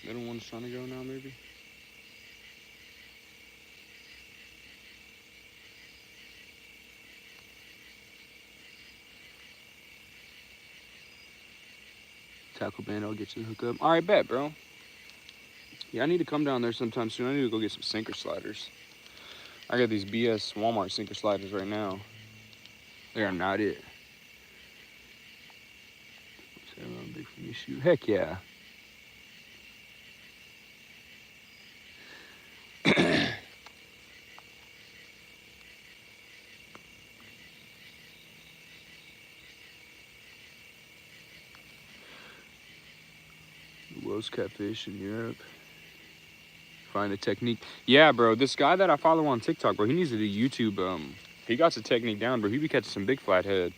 Middle one's trying to go now, maybe. Tackle band, I'll get you the hookup. All right, bet, bro. Yeah, I need to come down there sometime soon. I need to go get some sinker sliders. I got these BS Walmart sinker sliders right now. They are not it. Big for me shoot. Heck yeah. Blows catfish in Europe. Find a technique. Yeah, bro, this guy that I follow on TikTok, bro, he needs to do YouTube. He got the technique down, bro. He be catching some big flathead.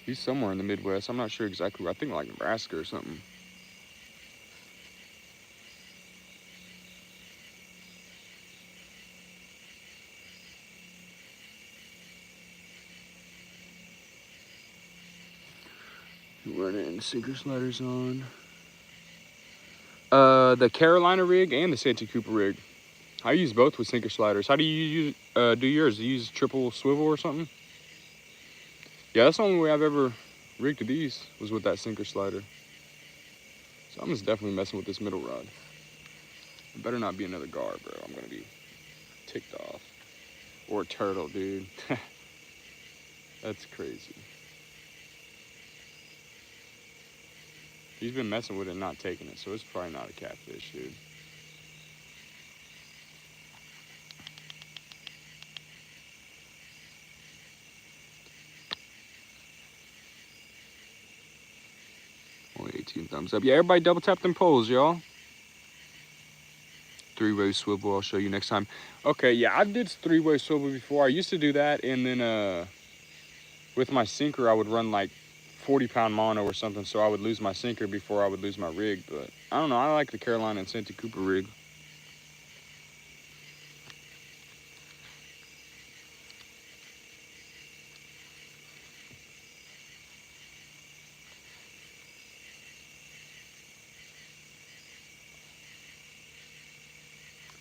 He's somewhere in the Midwest. I'm not sure exactly where. I think like Nebraska or something. Running sinker sliders on. The Carolina rig and the Santa Cooper rig. I use both with sinker sliders. How do you use do yours? Do you use triple swivel or something? Yeah, that's the only way I've ever rigged these was with that sinker slider. So I'm just definitely messing with this middle rod. It better not be another gar, bro. I'm gonna be ticked off. Or a turtle, dude. That's crazy. He's been messing with it and not taking it, so it's probably not a catfish, dude. Only 18 thumbs up. Yeah, everybody double tap them poles, y'all. 3-way swivel, I'll show you next time. Okay, yeah, I did 3-way swivel before. I used to do that, and then with my sinker, I would run like 40-pound mono or something, so I would lose my sinker before I would lose my rig. But I don't know, I like the Carolina and Santa Cooper rig.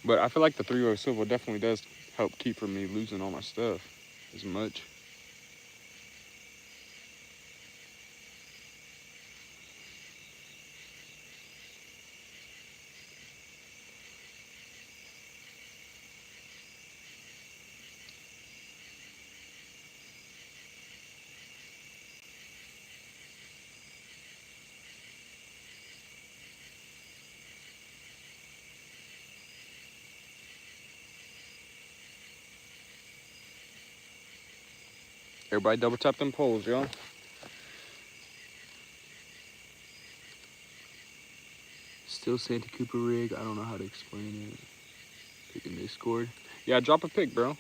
But I feel like the 3-way swivel definitely does help keep from me losing all my stuff as much. Everybody double tap them poles, y'all. Still Santa Cooper rig. I don't know how to explain it. Picking Discord. Yeah, drop a pic, bro.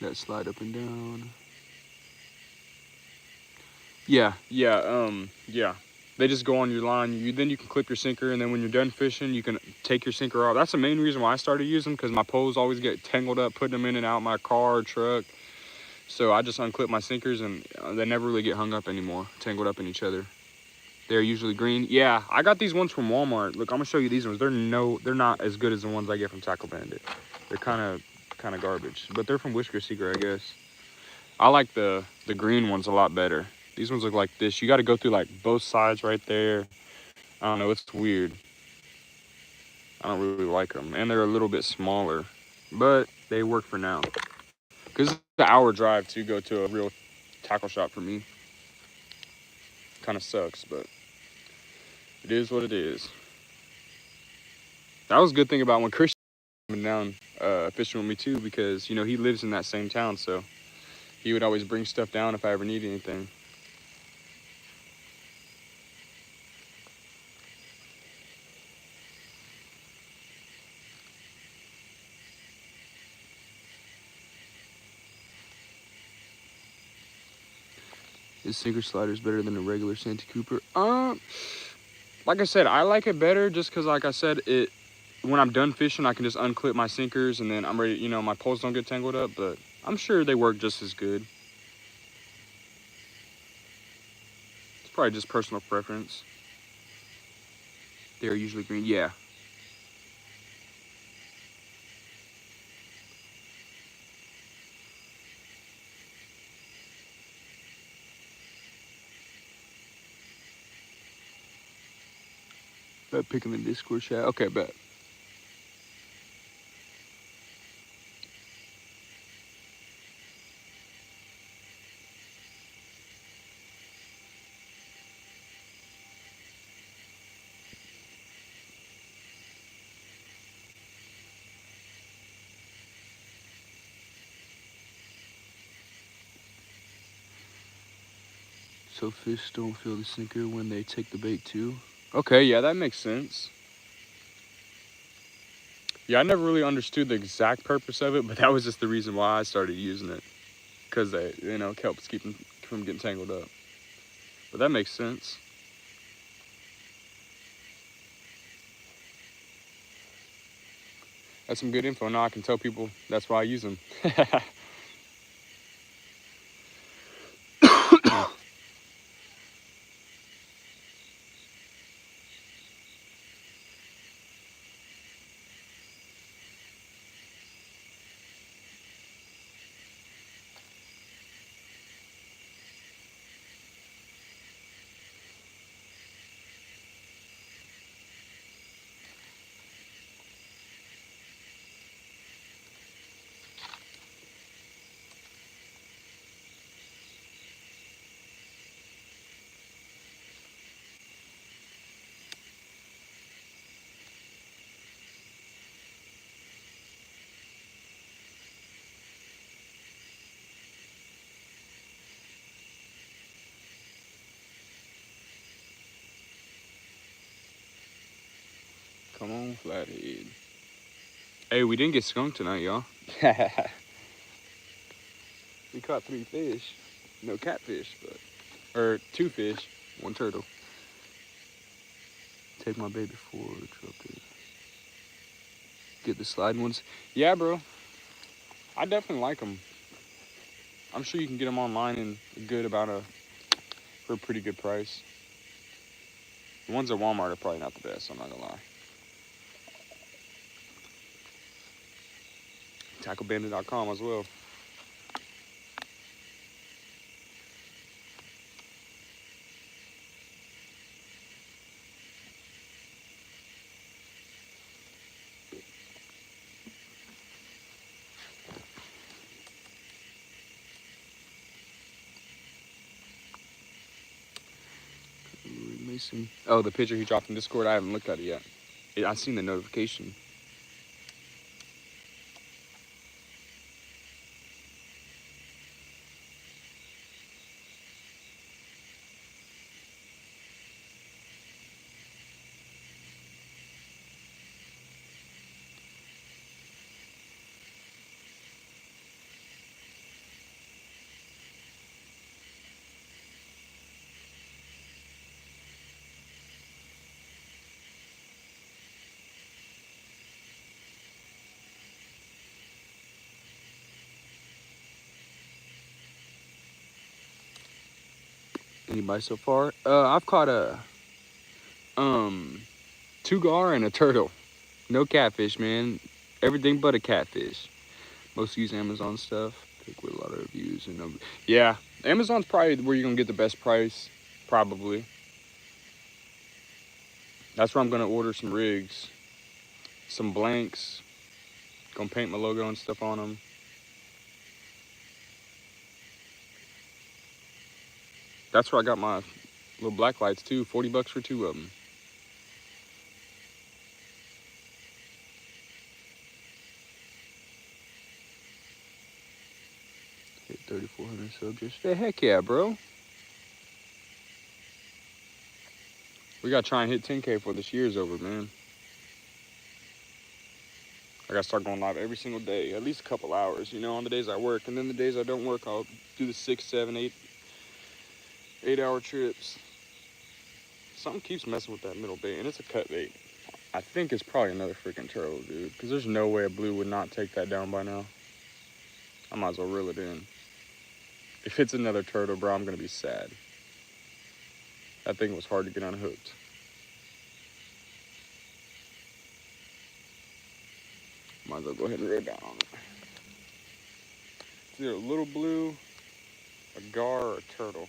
That slide up and down. Yeah. They just go on your line. Then you can clip your sinker, and then when you're done fishing, you can take your sinker off. That's the main reason why I started using them, because my poles always get tangled up putting them in and out of my car or truck. So I just unclip my sinkers, and they never really get hung up anymore, tangled up in each other. They're usually green. Yeah, I got these ones from Walmart. Look, I'm gonna show you these ones. They're not as good as the ones I get from Tackle Bandit. They're kind of garbage, but they're from Whisker Seeker, I guess. I like the green ones a lot better. These ones look like this. You got to go through like both sides right there. I don't know, it's weird. I don't really like them, and they're a little bit smaller, but they work for now. Cause it's an hour drive to go to a real tackle shop for me. Kind of sucks, but it is what it is. That was a good thing about when Christian came down fishing with me too, because you know he lives in that same town, so he would always bring stuff down if I ever need anything. Is sinker sliders better than a regular Santa Cooper? Like I said, I like it better just because, like I said, when I'm done fishing, I can just unclip my sinkers and then I'm ready. You know, my poles don't get tangled up, but I'm sure they work just as good. It's probably just personal preference. They're usually green. Yeah. Bet picking the Discord chat. Okay, bet. So fish don't feel the sinker when they take the bait too. Okay, yeah, that makes sense. Yeah, I never really understood the exact purpose of it, but that was just the reason why I started using it. Because they, it helps keep them from getting tangled up. But that makes sense. That's some good info. Now I can tell people that's why I use them. Come on, flathead. Hey, we didn't get skunked tonight, y'all. We caught 3 fish. No catfish, but... Or 2 fish, 1 turtle. Take my bait before drop it. Get the sliding ones. Yeah, bro. I definitely like them. I'm sure you can get them online and for a pretty good price. The ones at Walmart are probably not the best, I'm not gonna lie. TackleBandit.com as well. Mason. Oh, the picture he dropped in Discord, I haven't looked at it yet. I've seen the notification. Anybody so far? I've caught a 2 gar and a turtle. No catfish, man. Everything but a catfish. Most use Amazon stuff. Pick with a lot of reviews and yeah, Amazon's probably where you're gonna get the best price. Probably. That's where I'm gonna order some rigs, some blanks. Gonna paint my logo and stuff on them. That's where I got my little black lights too. $40 for 2 of them. hit 3,400 subs yesterday. Hey, heck yeah, bro. We gotta try and hit 10K before this year's over, man. I gotta start going live every single day, at least a couple hours, on the days I work. And then the days I don't work, I'll do the 6, 7, 8 hour trips. Something keeps messing with that middle bait, and it's a cut bait. I think it's probably another freaking turtle, dude, because there's no way a blue would not take that down by now. I might as well reel it in. If it's another turtle, bro, I'm gonna be sad. That thing was hard to get unhooked. Might as well go ahead and reel down on it. It's either a little blue, a gar, or a turtle.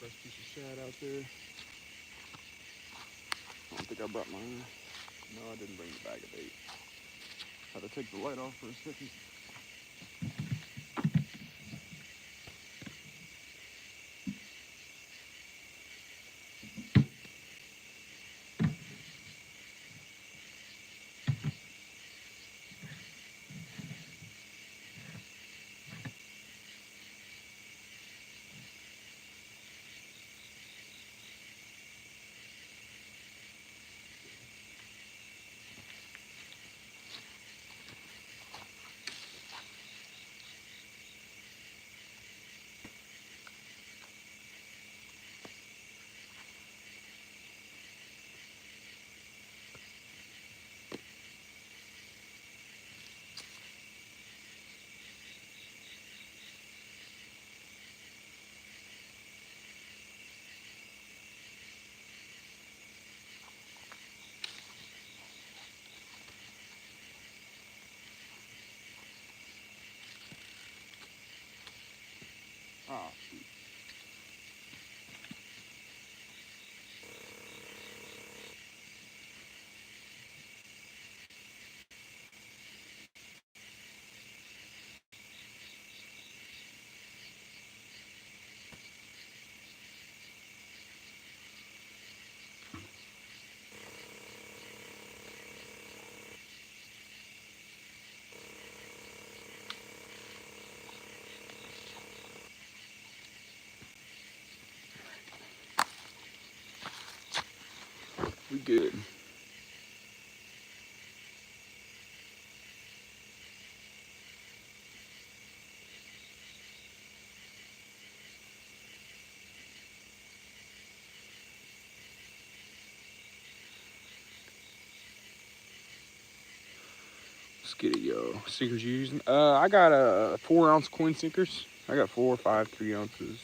Fresh piece of shad out there. I don't think think I brought mine. No, I didn't bring the bag of bait. Had to take the light off for a second. Ah, shoot. We good. Let's get it, yo. Sinkers you using? I got 4-ounce coin sinkers. I got 4 or 5 3-ounces.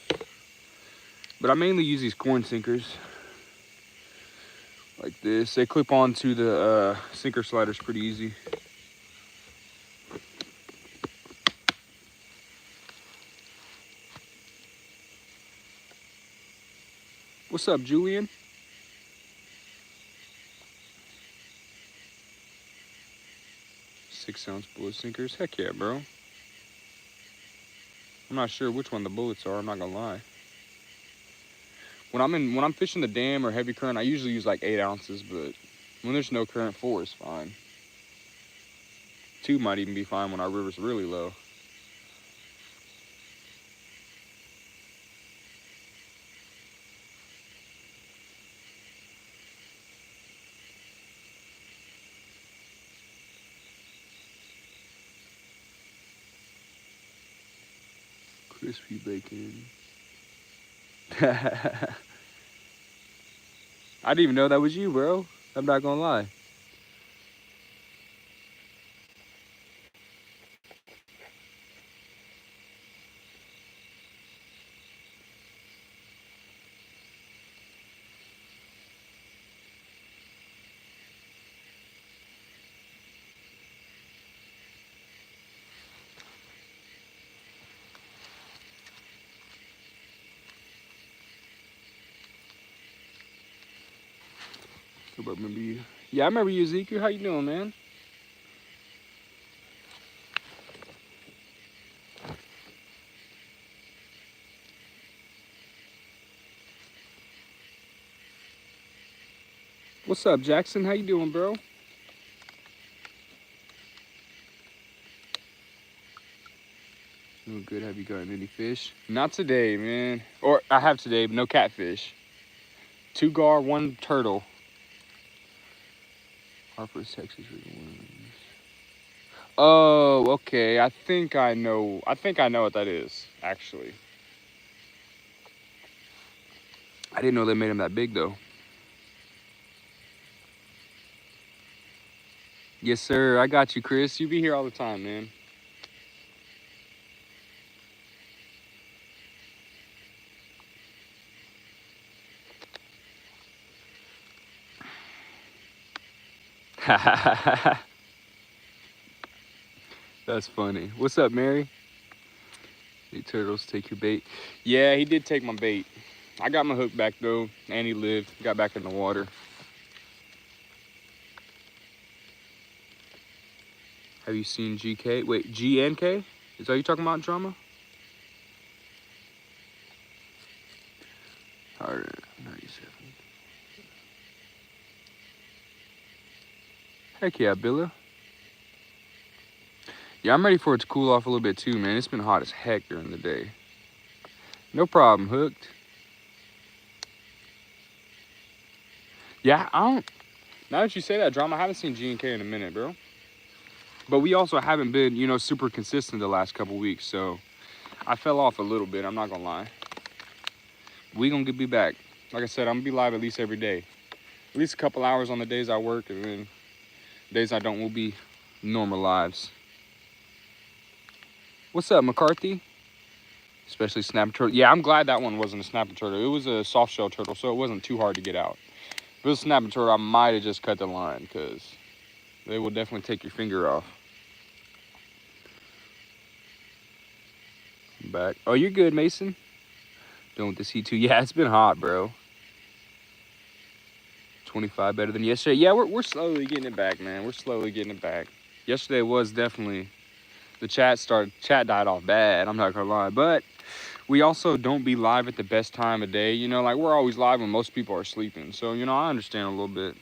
But I mainly use these coin sinkers. Like this. They clip onto the sinker sliders pretty easy. What's up, Julian? 6-ounce bullet sinkers. Heck yeah, bro. I'm not sure which one the bullets are, I'm not gonna lie. When I'm fishing the dam or heavy current, I usually use like 8 ounces, but when there's no current, 4 is fine. 2 might even be fine when our river's really low. Crispy bacon. I didn't even know that was you, bro. I'm not gonna lie. I remember you. Yeah, I remember you, Ezekiel. How you doing, man? What's up, Jackson? How you doing, bro? Doing good. Have you gotten any fish? Not today, man. Or I have today, but no catfish. 2 gar, 1 turtle. Harper's, Texas. Oh, okay. I think I know what that is, actually. I didn't know they made them that big, though. Yes, sir. I got you, Chris. You be here all the time, man. That's funny. What's up, Mary? Hey, turtles, take your bait. Yeah, he did take my bait. I got my hook back, though, and he lived. Got back in the water. Have you seen GK? Wait, GNK? Is that you talking about, Drama? Harder, 97. Heck yeah, Billa. Yeah, I'm ready for it to cool off a little bit too, man. It's been hot as heck during the day. No problem, hooked. Yeah, I don't. Now that you say that, Drama, I haven't seen G&K in a minute, bro. But we also haven't been, you know, super consistent the last couple weeks, so I fell off a little bit, I'm not gonna lie. We gonna be back. Like I said, I'm gonna be live at least every day. At least a couple hours on the days I work, and then days I don't will be normal lives. What's up, McCarthy? Especially snapper turtle. Yeah, I'm glad that one wasn't a snapper turtle. It was a soft shell turtle, so it wasn't too hard to get out. If it was a snapper turtle, I might have just cut the line, because they will definitely take your finger off. I'm back. Oh, you're good, Mason. Done with this heat too. Yeah, it's been hot, bro. 25 better than yesterday. Yeah, we're slowly getting it back, man. We're slowly getting it back. Yesterday was definitely, the chat died off bad, I'm not gonna lie. But we also don't be live at the best time of day, you know, like we're always live when most people are sleeping. So, you know, I understand a little bit.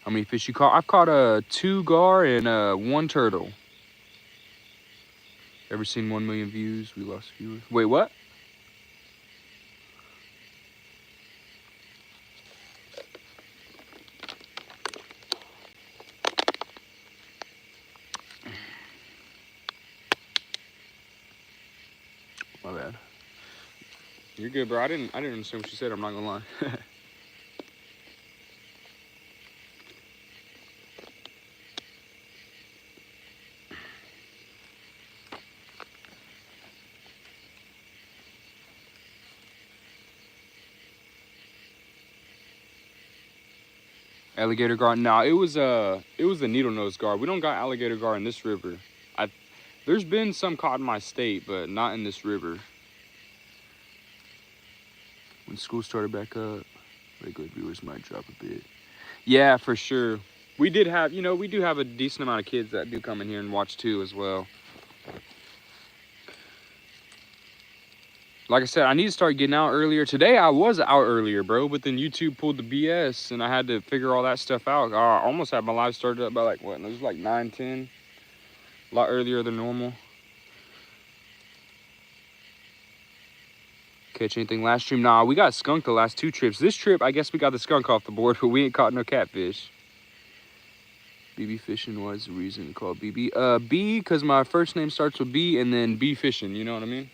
How many fish you caught? I've caught 2 gar and 1 turtle. Ever seen 1 million views? We lost viewers. Wait, what? My bad. You're good, bro. I didn't understand what you said. I'm not gonna lie. Alligator gar? Nah, it was the needle nose gar. We don't got alligator gar in this river. There's been some caught in my state, but not in this river. When school started back up, regular viewers might drop a bit. Yeah, for sure. We did have, you know, we do have a decent amount of kids that do come in here and watch too as well. Like I said, I need to start getting out earlier. Today I was out earlier, bro, but then YouTube pulled the BS and I had to figure all that stuff out. I almost had my live started up by like, what, it was like 9, 10. A lot earlier than normal. Catch anything last stream? Nah, we got skunked the last 2 trips. This trip, I guess we got the skunk off the board, but we ain't caught no catfish. BB fishing was the reason called BB. B, because my first name starts with B, and then B fishing, you know what I mean?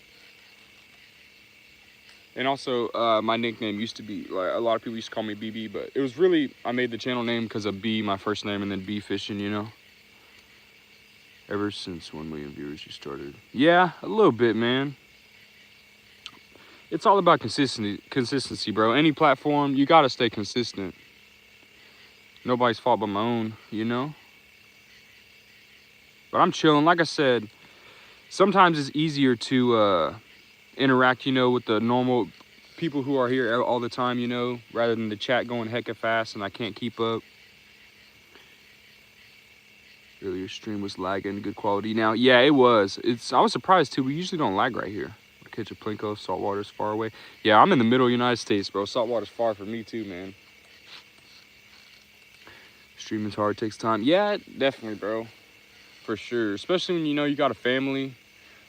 And also, my nickname used to be, like, a lot of people used to call me BB, but it was really, I made the channel name because of B, my first name, and then B fishing, you know? Ever since 1 million viewers you started. Yeah, a little bit, man. It's all about consistency, bro. Any platform, you gotta stay consistent. Nobody's fault but my own, you know? But I'm chilling. Like I said, sometimes it's easier to interact, you know, with the normal people who are here all the time, you know, rather than the chat going hecka fast and I can't keep up. Earlier stream was lagging, good quality. Now, yeah, it was. I was surprised too. We usually don't lag right here. Catch a plinko, saltwater's far away. Yeah, I'm in the middle of the United States, bro. Saltwater's far from me too, man. Streaming's hard, takes time. Yeah, definitely, bro. For sure. Especially when, you know, you got a family.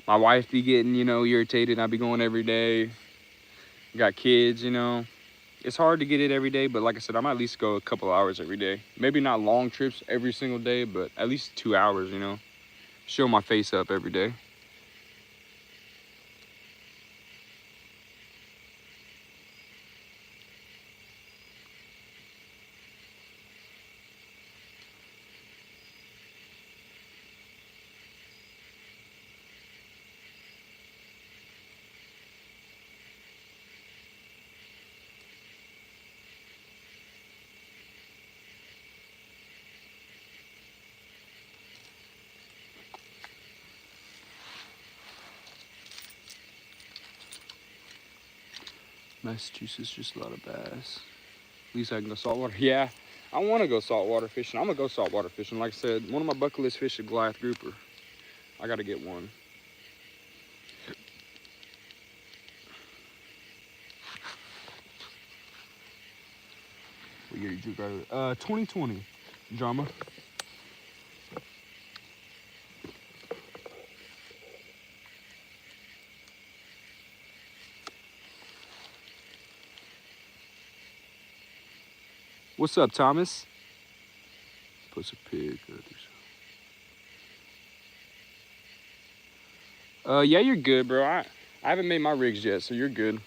My wife be getting, you know, irritated. I be going every day. Got kids, you know. It's hard to get it every day, but like I said, I might at least go a couple hours every day. Maybe not long trips every single day, but at least 2 hours, you know. Show my face up every day. Massachusetts, just a lot of bass. least I can go saltwater. Yeah, I want to go saltwater fishing. I'm going to go saltwater fishing. Like I said, one of my bucket list fish is Goliath grouper. I got to get one. What year did you graduate? 2020, drama. What's up, Thomas? Puts a pig. Yeah, you're good, bro. I haven't made my rigs yet, so you're good.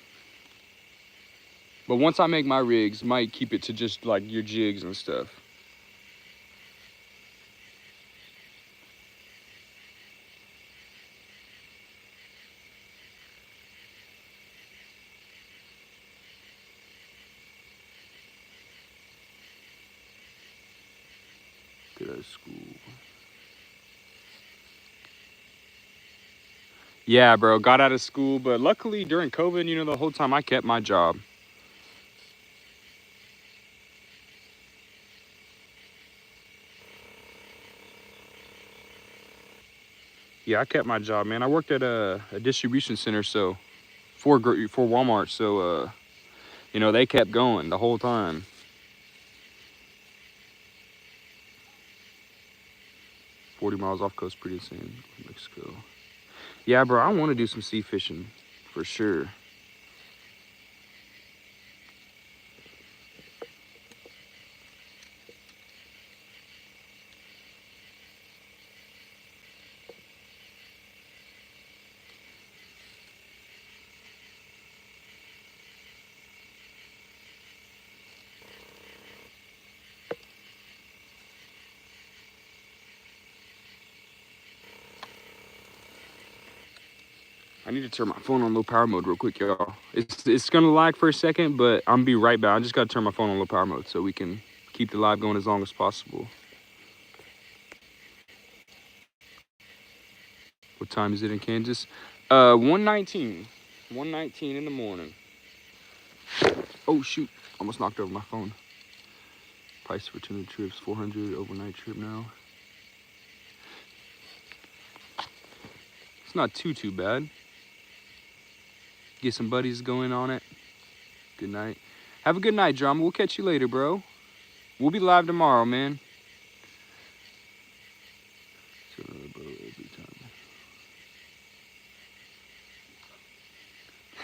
But once I make my rigs, might keep it to just like your jigs and stuff. Get out of school. Yeah, bro, got out of school, but luckily during COVID, you know, the whole time I kept my job. Yeah, I kept my job, man. I worked at a distribution center, so for Walmart, so you know, they kept going the whole time. $40 miles off coast, pretty insane. Mexico. Yeah, bro, I want to do some sea fishing for sure. I need to turn my phone on low power mode real quick, y'all. It's gonna lag for a second, but I'm gonna be right back. I just gotta turn my phone on low power mode so we can keep the live going as long as possible. What time is it in Kansas? 1:19. 1:19 in the morning. Oh shoot! Almost knocked over my phone. Price for 2 trips, 400 overnight trip now. It's not too bad. Get some buddies going on it. Good night. Have a good night, Drama. We'll catch you later, bro. We'll be live tomorrow, man.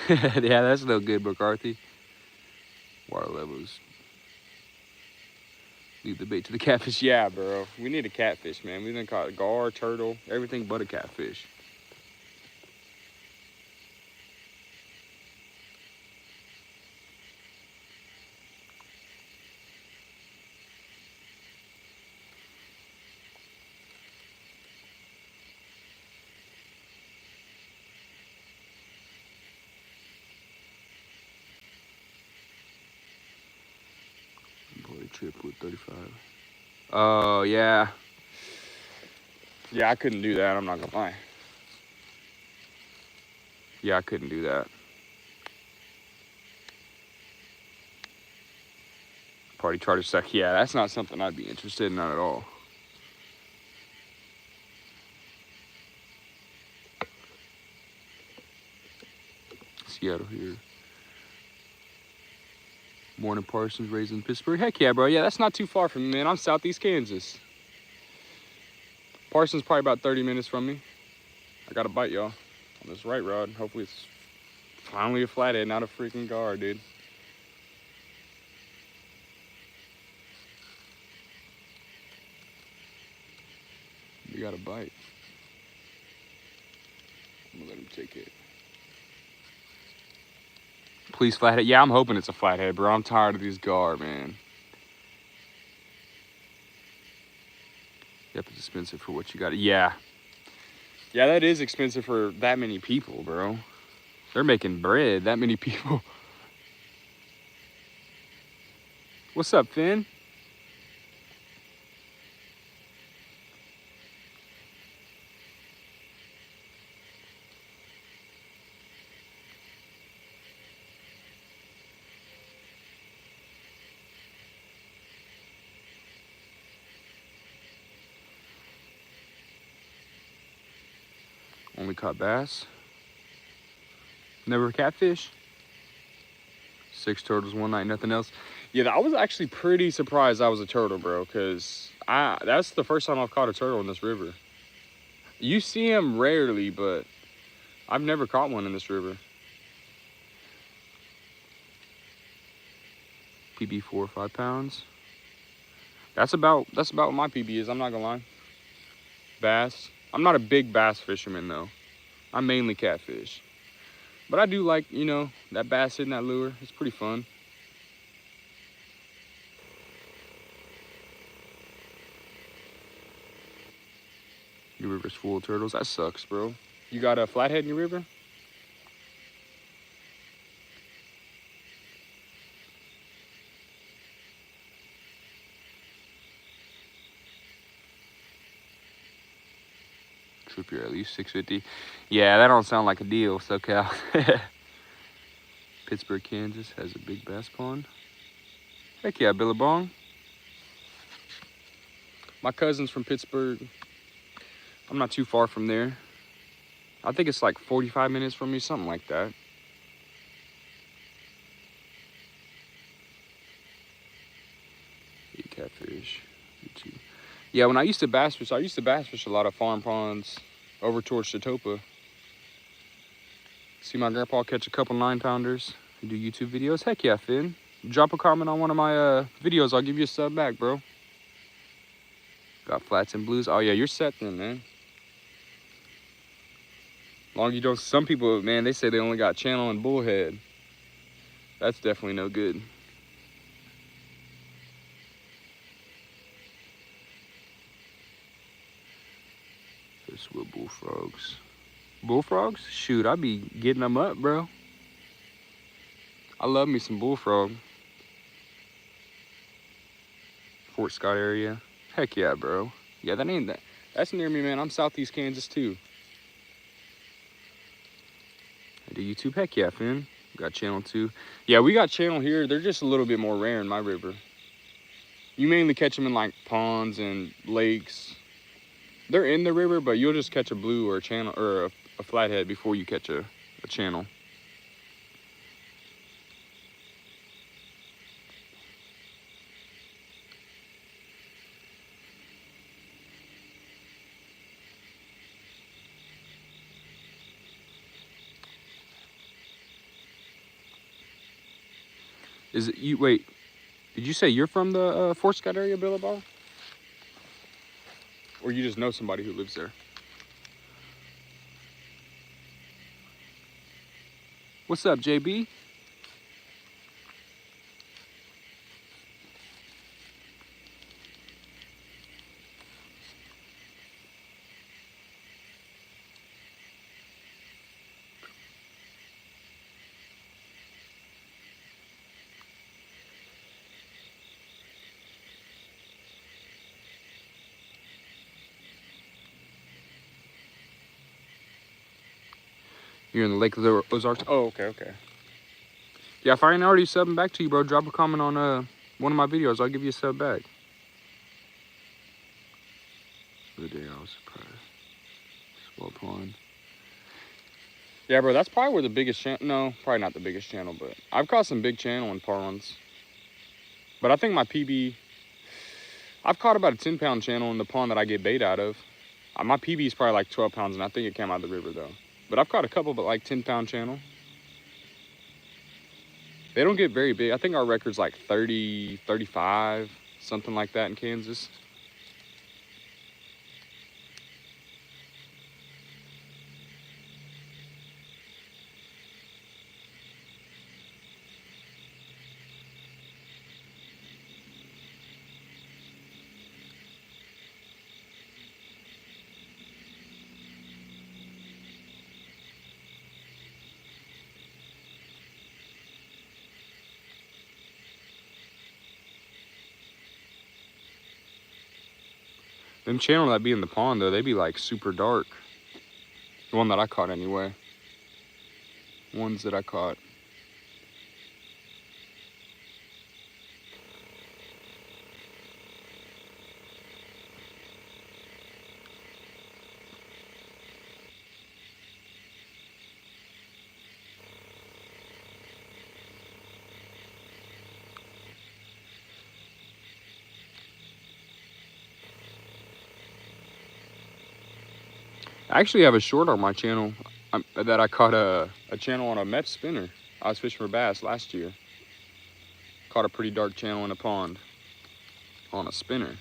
Yeah, that's no good, McCarthy. Water levels. Leave the bait to the catfish. Yeah, bro. We need a catfish, man. We done caught gar, turtle, everything but a catfish. Boy, trip with 35. Oh, yeah. Yeah, I couldn't do that. I'm not gonna lie. Yeah, I couldn't do that. Party charter suck. Yeah, that's not something I'd be interested in, not at all. Seattle here. Morning Parsons, raised in Pittsburgh. Heck yeah, bro. Yeah, that's not too far from me, man. I'm southeast Kansas. Parsons probably about 30 minutes from me. I got a bite, y'all, on this right rod. Hopefully it's finally a flathead, not a freaking gar, dude. We got a bite. I'm gonna let him take it. Please, flathead. Yeah, I'm hoping it's a flathead, bro. I'm tired of these gar, man. Yep, it's expensive for what you got. Yeah. Yeah, that is expensive for that many people, bro. They're making bread, that many people. What's up, Finn? Only caught bass. Never catfish. 6 turtles one night, nothing else. Yeah, I was actually pretty surprised I was a turtle, bro, because that's the first time I've caught a turtle in this river. You see them rarely, but I've never caught one in this river. PB 4 or 5 pounds. That's about what my PB is. I'm not gonna lie. Bass. I'm not a big bass fisherman though. I mainly catfish, but I do like, you know, that bass hitting that lure. It's pretty fun. Your river's full of turtles. That sucks, bro. You got a flathead in your river? Trip here at least 650. Yeah, that don't sound like a deal, SoCal. Pittsburgh, Kansas has a big bass pond. Heck yeah, Billabong. My cousin's from Pittsburgh. I'm not too far from there. I think it's like 45 minutes from me, something like that. Eat catfish. YouTube. Yeah, when I used to bass fish a lot of farm ponds over towards Chatopa. See my grandpa catch a couple 9-pounders and do YouTube videos. Heck yeah, Finn. Drop a comment on one of my videos. I'll give you a sub back, bro. Got flats and blues. Oh yeah, you're set then, man. Long you don't. Some people, man, they say they only got channel and bullhead. That's definitely no good. This with bullfrogs. Bullfrogs? Shoot, I be getting them up, bro. I love me some bullfrog. Fort Scott area. Heck yeah, bro. Yeah, that ain't that. That's near me, man. I'm Southeast Kansas too. I do YouTube. Heck yeah, Finn. Got channel 2. Yeah, we got channel here. They're just a little bit more rare in my river. You mainly catch them in like ponds and lakes. They're in the river, but you'll just catch a blue or a channel or a flathead before you catch a channel. Is it you? Wait, did you say you're from the Fort Scott area, Billabong? Or you just know somebody who lives there? What's up, JB? You're in the Lake of the Ozarks? Oh, okay. Yeah, if I ain't already subbing back to you, bro, drop a comment on one of my videos. I'll give you a sub back. The day I was surprised. Swell pond. Yeah, bro, that's probably where the biggest channel... No, probably not the biggest channel, but I've caught some big channel in ponds. But I think my PB... I've caught about a 10-pound channel in the pond that I get bait out of. My PB is probably like 12 pounds, and I think it came out of the river, though. But I've caught a couple, but like 10-pound channel. They don't get very big. I think our record's like 30, 35, something like that in Kansas. Them channel that be in the pond, though, they be like super dark. The one that I caught anyway. Ones that I caught. I actually have a short on my channel that I caught a channel on a Met spinner. I was fishing for bass last year. Caught a pretty dark channel in a pond on a spinner.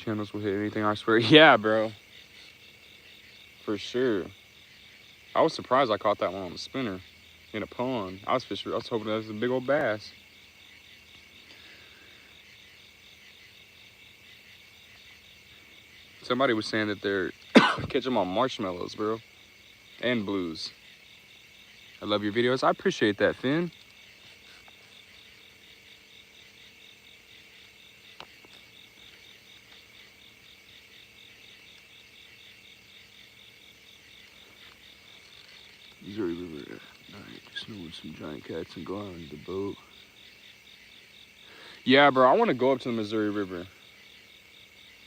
Channels will hit anything, I swear. Yeah, bro. For sure. I was surprised I caught that one on the spinner in a pond. I was hoping that was a big old bass. Somebody was saying that they're catching them on marshmallows, bro. And blues. I love your videos. I appreciate that, Finn. Missouri River at night, snowing some giant cats and go out on the boat. Yeah, bro, I want to go up to the Missouri River.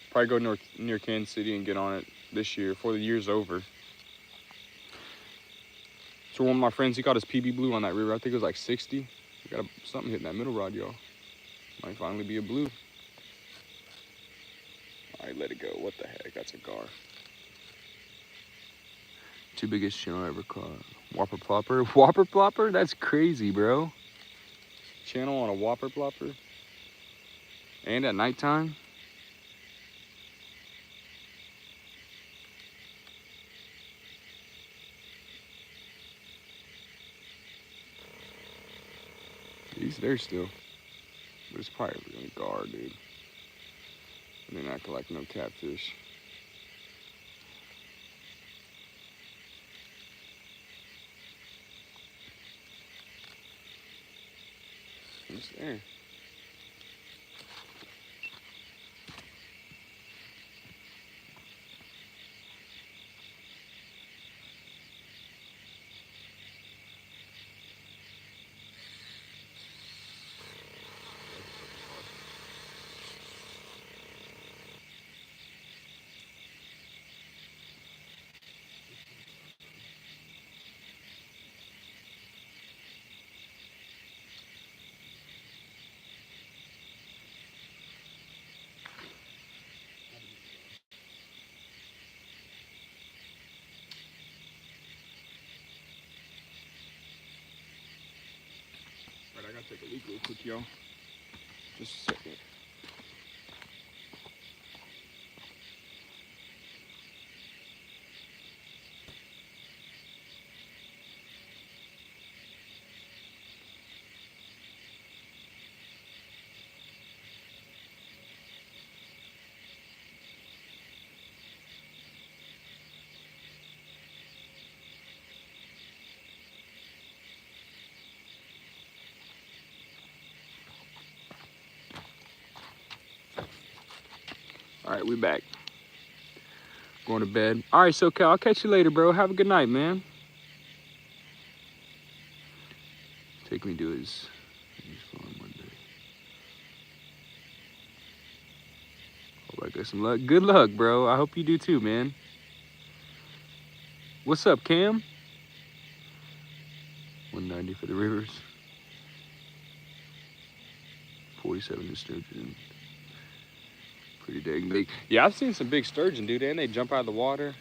Probably go near Kansas City and get on it this year before the year's over. So one of my friends, he caught his PB blue on that river. I think it was like 60. We got something hitting that middle rod, y'all. Might finally be a blue. All right, let it go. What the heck? That's a gar. Two biggest channel I ever caught. Whopper plopper. Whopper plopper? That's crazy, bro. Channel on a whopper plopper. And at nighttime. He's there still. But it's probably gonna gar, dude. And then act like no catfish. It's there. Alright, I gotta take a leak real quick, y'all. Just a second. All right, we back. Going to bed. All right, so Cal, I'll catch you later, bro. Have a good night, man. Take me to his farm one day. Hope I got some luck. Good luck, bro. I hope you do too, man. What's up, Cam? 190 for the rivers. 47 in sturgeon. Pretty dang big. Yeah, I've seen some big sturgeon, dude, and they jump out of the water.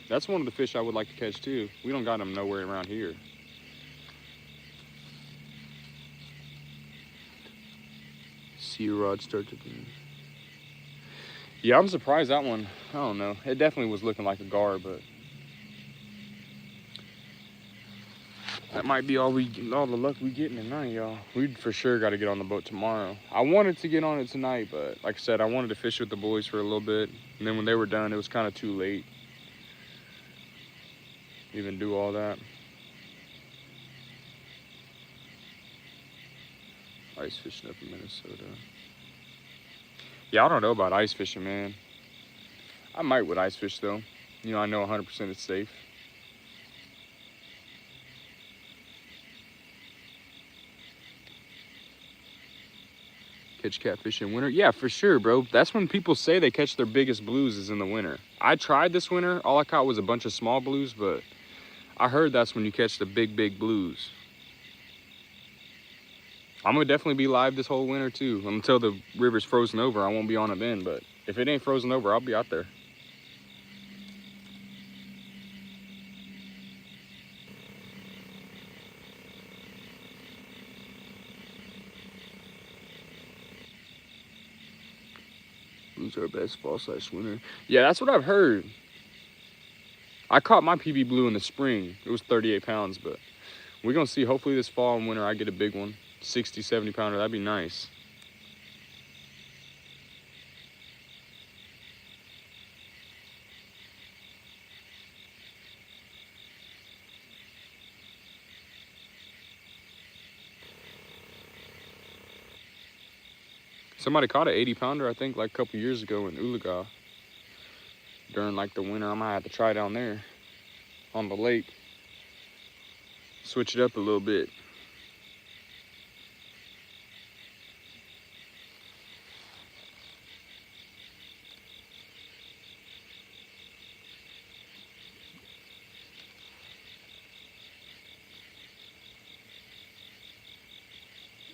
That's one of the fish I would like to catch too. We don't got them nowhere around here. Sea rod sturgeon. Yeah, I'm surprised that one. I don't know. It definitely was looking like a gar, but that might be all the luck we getting tonight, y'all. We for sure got to get on the boat tomorrow. I wanted to get on it tonight, but like I said, I wanted to fish with the boys for a little bit. And then when they were done, it was kind of too late. even do all that. Ice fishing up in Minnesota. Yeah, I don't know about ice fishing, man. I might with ice fish though. You know, I know 100% it's safe. Catch catfish in winter? Yeah, for sure, bro. That's when people say they catch their biggest blues is in the winter. I tried this winter. All I caught was a bunch of small blues, but I heard that's when you catch the big blues. I'm gonna definitely be live this whole winter too. Until the river's frozen over, I won't be on it then, but if it ain't frozen over, I'll be out there. Blues are best fall/winter. Yeah, that's what I've heard. I caught my PB blue in the spring. It was 38 pounds, but we're gonna see. Hopefully this fall and winter I get a big one. 60, 70 pounder, that'd be nice. Somebody caught an 80 pounder, I think, like a couple years ago in Ulaga. During like the winter, I might have to try down there on the lake. Switch it up a little bit.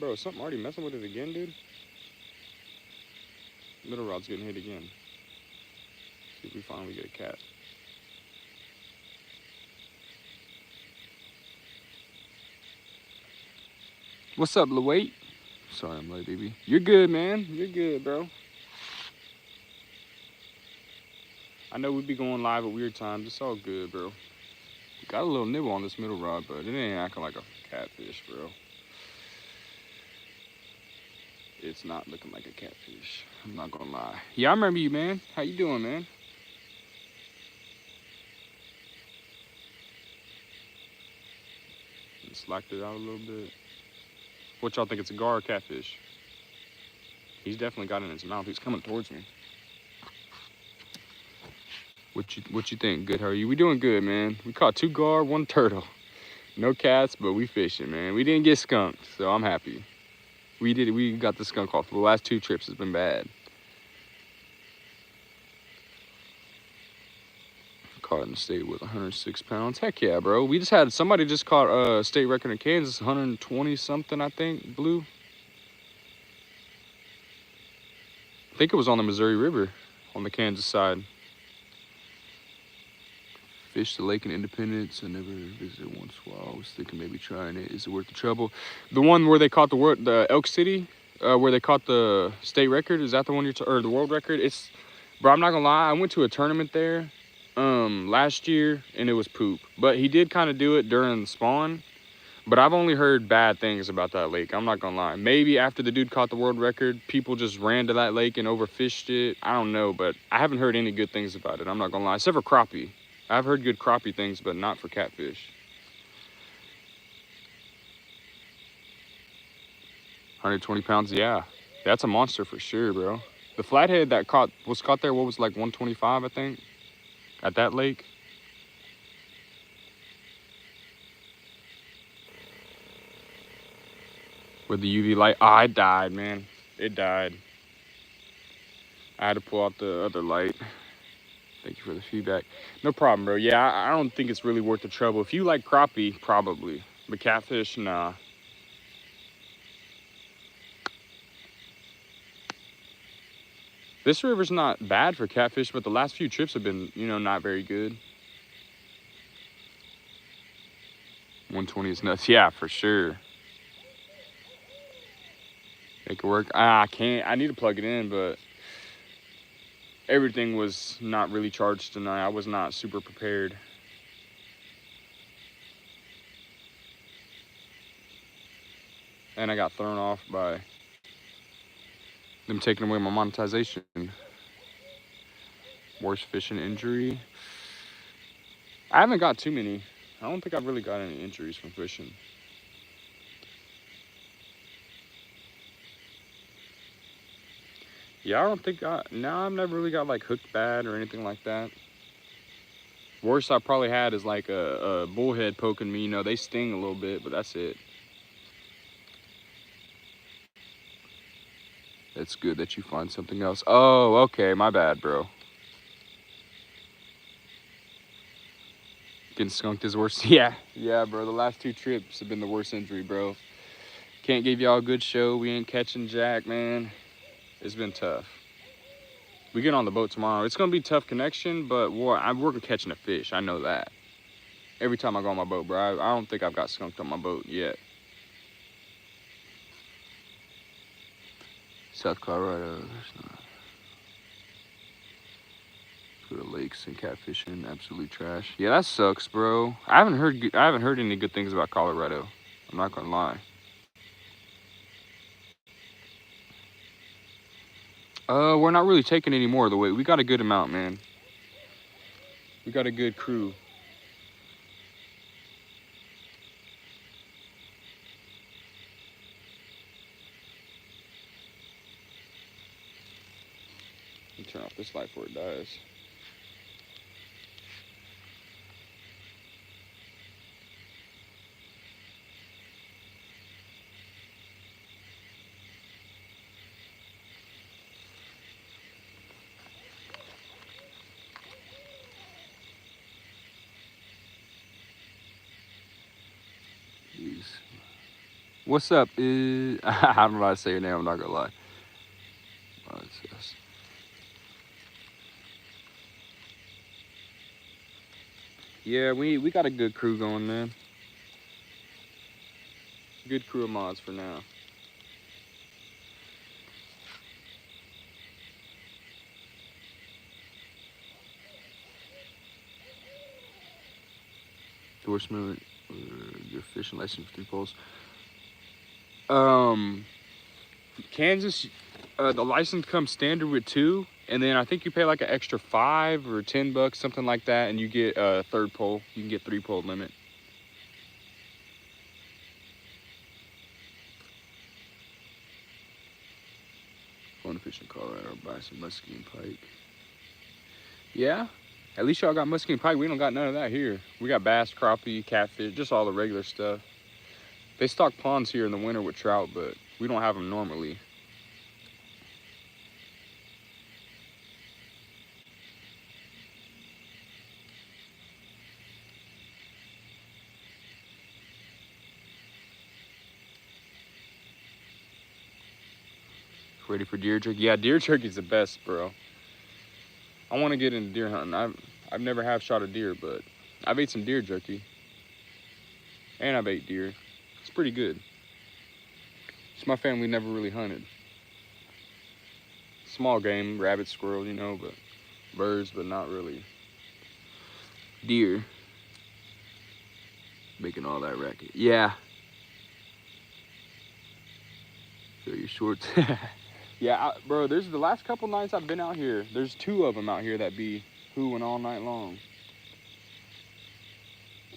Bro, is something already messing with it again, dude? Middle rod's getting hit again. See if we finally get a cat. What's up, Lawait? Sorry I'm late, baby. You're good, man. You're good, bro. I know we be going live at weird times. It's all good, bro. Got a little nibble on this middle rod, but it ain't acting like a catfish, bro. It's not looking like a catfish. I'm not gonna lie. Yeah, I remember you, man. How you doing, man? Slacked it out a little bit. What y'all think, it's a gar or catfish? He's definitely got it in his mouth. He's coming towards me. What you think? Good, how are you? We doing good, man. We caught 2 gar, 1 turtle. No cats, but we fishing, man. We didn't get skunked, so I'm happy. We got the skunk off. The last 2 trips has been bad. Caught in the state with 106 pounds. Heck yeah, bro. We just had somebody just caught a state record in Kansas, 120 something, I think, blue. I think it was on the Missouri River on the Kansas side. Fished the lake in Independence. I never visited once while I was thinking maybe trying it. Is it worth the trouble? The one where they caught the Elk City, where they caught the state record, is that the one or the world record? It's, bro, I'm not gonna lie, I went to a tournament there last year and it was poop. But he did kind of do it during spawn. But I've only heard bad things about that lake. I'm not gonna lie. Maybe after the dude caught the world record, people just ran to that lake and overfished it. I don't know, but I haven't heard any good things about it. I'm not gonna lie, except for crappie. I've heard good crappie things, but not for catfish. 120 pounds, yeah. That's a monster for sure, bro. The flathead that was caught there, what was like 125, I think, at that lake. With the UV light, oh, it died, man. It died. I had to pull out the other light. Thank you for the feedback. No problem, bro. Yeah, I don't think it's really worth the trouble. If you like crappie, probably. But catfish, nah. This river's not bad for catfish, but the last few trips have been, you know, not very good. 120 is nuts. Yeah, for sure. Make it work. I can't. I need to plug it in, but everything was not really charged tonight. I was not super prepared. And I got thrown off by them taking away my monetization. Worst fishing injury. I haven't got too many. I don't think I've really got any injuries from fishing. Yeah, I don't think I've never really got like hooked bad or anything like that. Worst I probably had is like a bullhead poking me. You know, they sting a little bit, but that's it. It's good that you find something else. Oh, okay, my bad, bro. Getting skunked is worse. Yeah, bro. The last 2 trips have been the worst injury, bro. Can't give y'all a good show. We ain't catching jack, man. It's been tough. We get on the boat tomorrow. It's gonna be tough connection, but I'm working catching a fish. I know that. Every time I go on my boat, bro, I don't think I've got skunked on my boat yet. South Colorado, there's not. Go to lakes and catfishing, absolute trash. Yeah, that sucks, bro. I haven't heard any good things about Colorado. I'm not gonna lie. We're not really taking any more of the weight. We got a good amount, man. We got a good crew. Let me turn off this light before it dies. Jeez. What's up? I don't know how to say your name. I'm not gonna lie. Oh, yes. Yeah, we got a good crew going, man. Good crew of mods for now. Endorsement, your fishing license for 3 poles. Kansas, the license comes standard with 2, and then I think you pay like an extra $5 or $10, something like that, and you get a 3rd pole. You can get 3-pole limit. Going to fish in Colorado, buy some muskie and pike. Yeah, at least y'all got muskie and pike. We don't got none of that here. We got bass, crappie, catfish, just all the regular stuff. They stock ponds here in the winter with trout, but we don't have them normally. Ready for deer jerky? Yeah, deer jerky's the best, bro. I want to get into deer hunting. I've never have shot a deer, but I've ate some deer jerky. And I've ate deer. It's pretty good. It's my family never really hunted. Small game, rabbit, squirrel, you know, but birds, but not really. Deer. Making all that racket. Yeah. Show your shorts. Yeah, bro, there's the last couple nights I've been out here. There's 2 of them out here that be hooing all night long.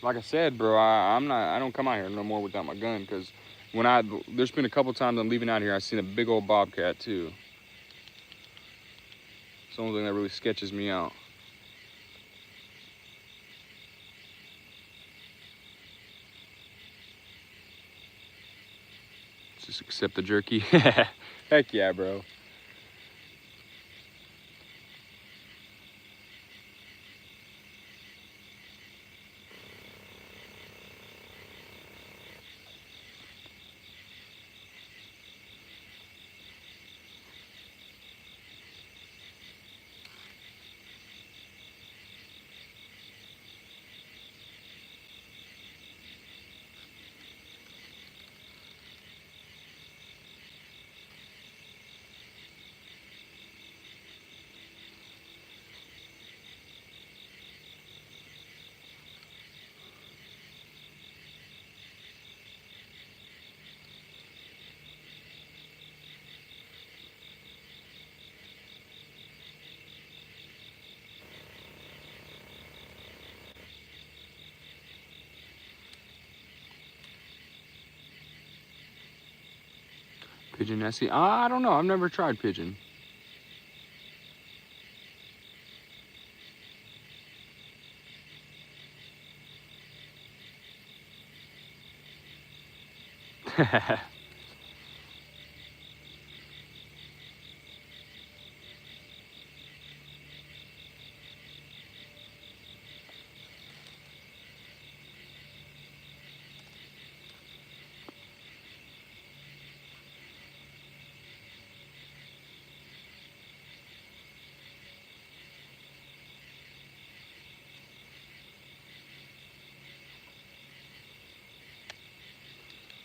Like I said, bro, I don't come out here no more without my gun, because there's been a couple times I'm leaving out here, I've seen a big old bobcat too. It's the only thing that really sketches me out. Just accept the jerky. Heck yeah, bro. Pigeon Nessie. I don't know. I've never tried pigeon.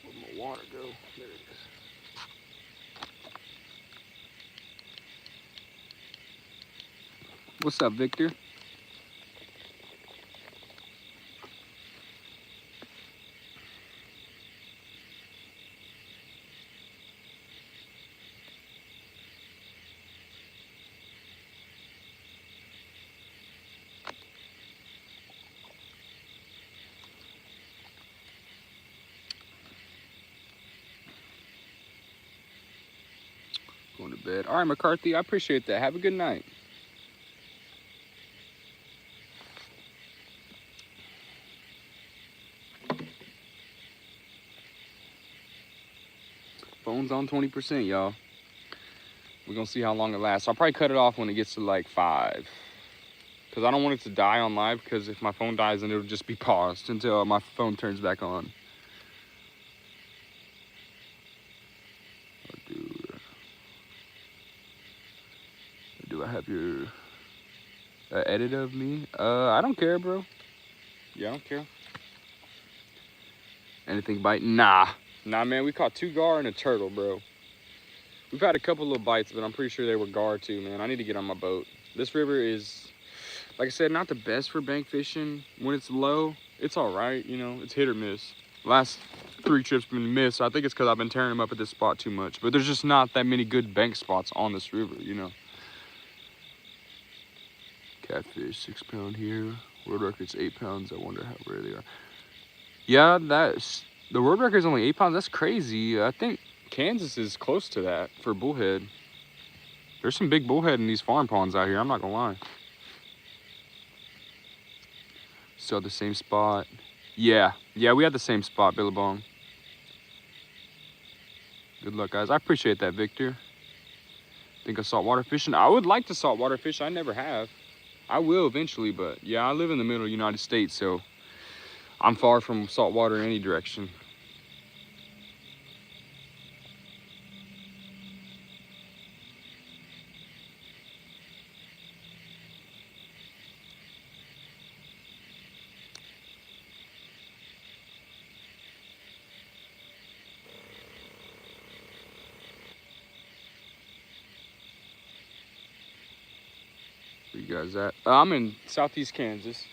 Where'd my water go? There it is. What's up, Victor? Going to bed. All right, McCarthy, I appreciate that. Have a good night. Phone's on 20%, y'all. We're going to see how long it lasts. I'll probably cut it off when it gets to like 5. Because I don't want it to die on live, because if my phone dies, then it'll just be paused until my phone turns back on. Do I have your edit of me? I don't care, bro. Yeah, I don't care. Anything bite? Nah, man. We caught 2 gar and a turtle, bro. We've had a couple little bites, but I'm pretty sure they were gar too, man. I need to get on my boat. This river is, like I said, not the best for bank fishing. When it's low, it's all right, you know. It's hit or miss. Last 3 trips been missed. So I think it's because I've been tearing them up at this spot too much. But there's just not that many good bank spots on this river, you know. Catfish, 6 pound here. World record's 8 pounds. I wonder how rare they are. Yeah, the world record is only 8 pounds. That's crazy. I think Kansas is close to that for bullhead. There's some big bullhead in these farm ponds out here. I'm not gonna lie. Still the same spot. Yeah, we had the same spot, Billabong. Good luck, guys. I appreciate that, Victor. Think of saltwater fishing? I would like to saltwater fish. I never have. I will eventually, but yeah, I live in the middle of the United States, so I'm far from saltwater in any direction. Where you guys at? I'm in southeast Kansas.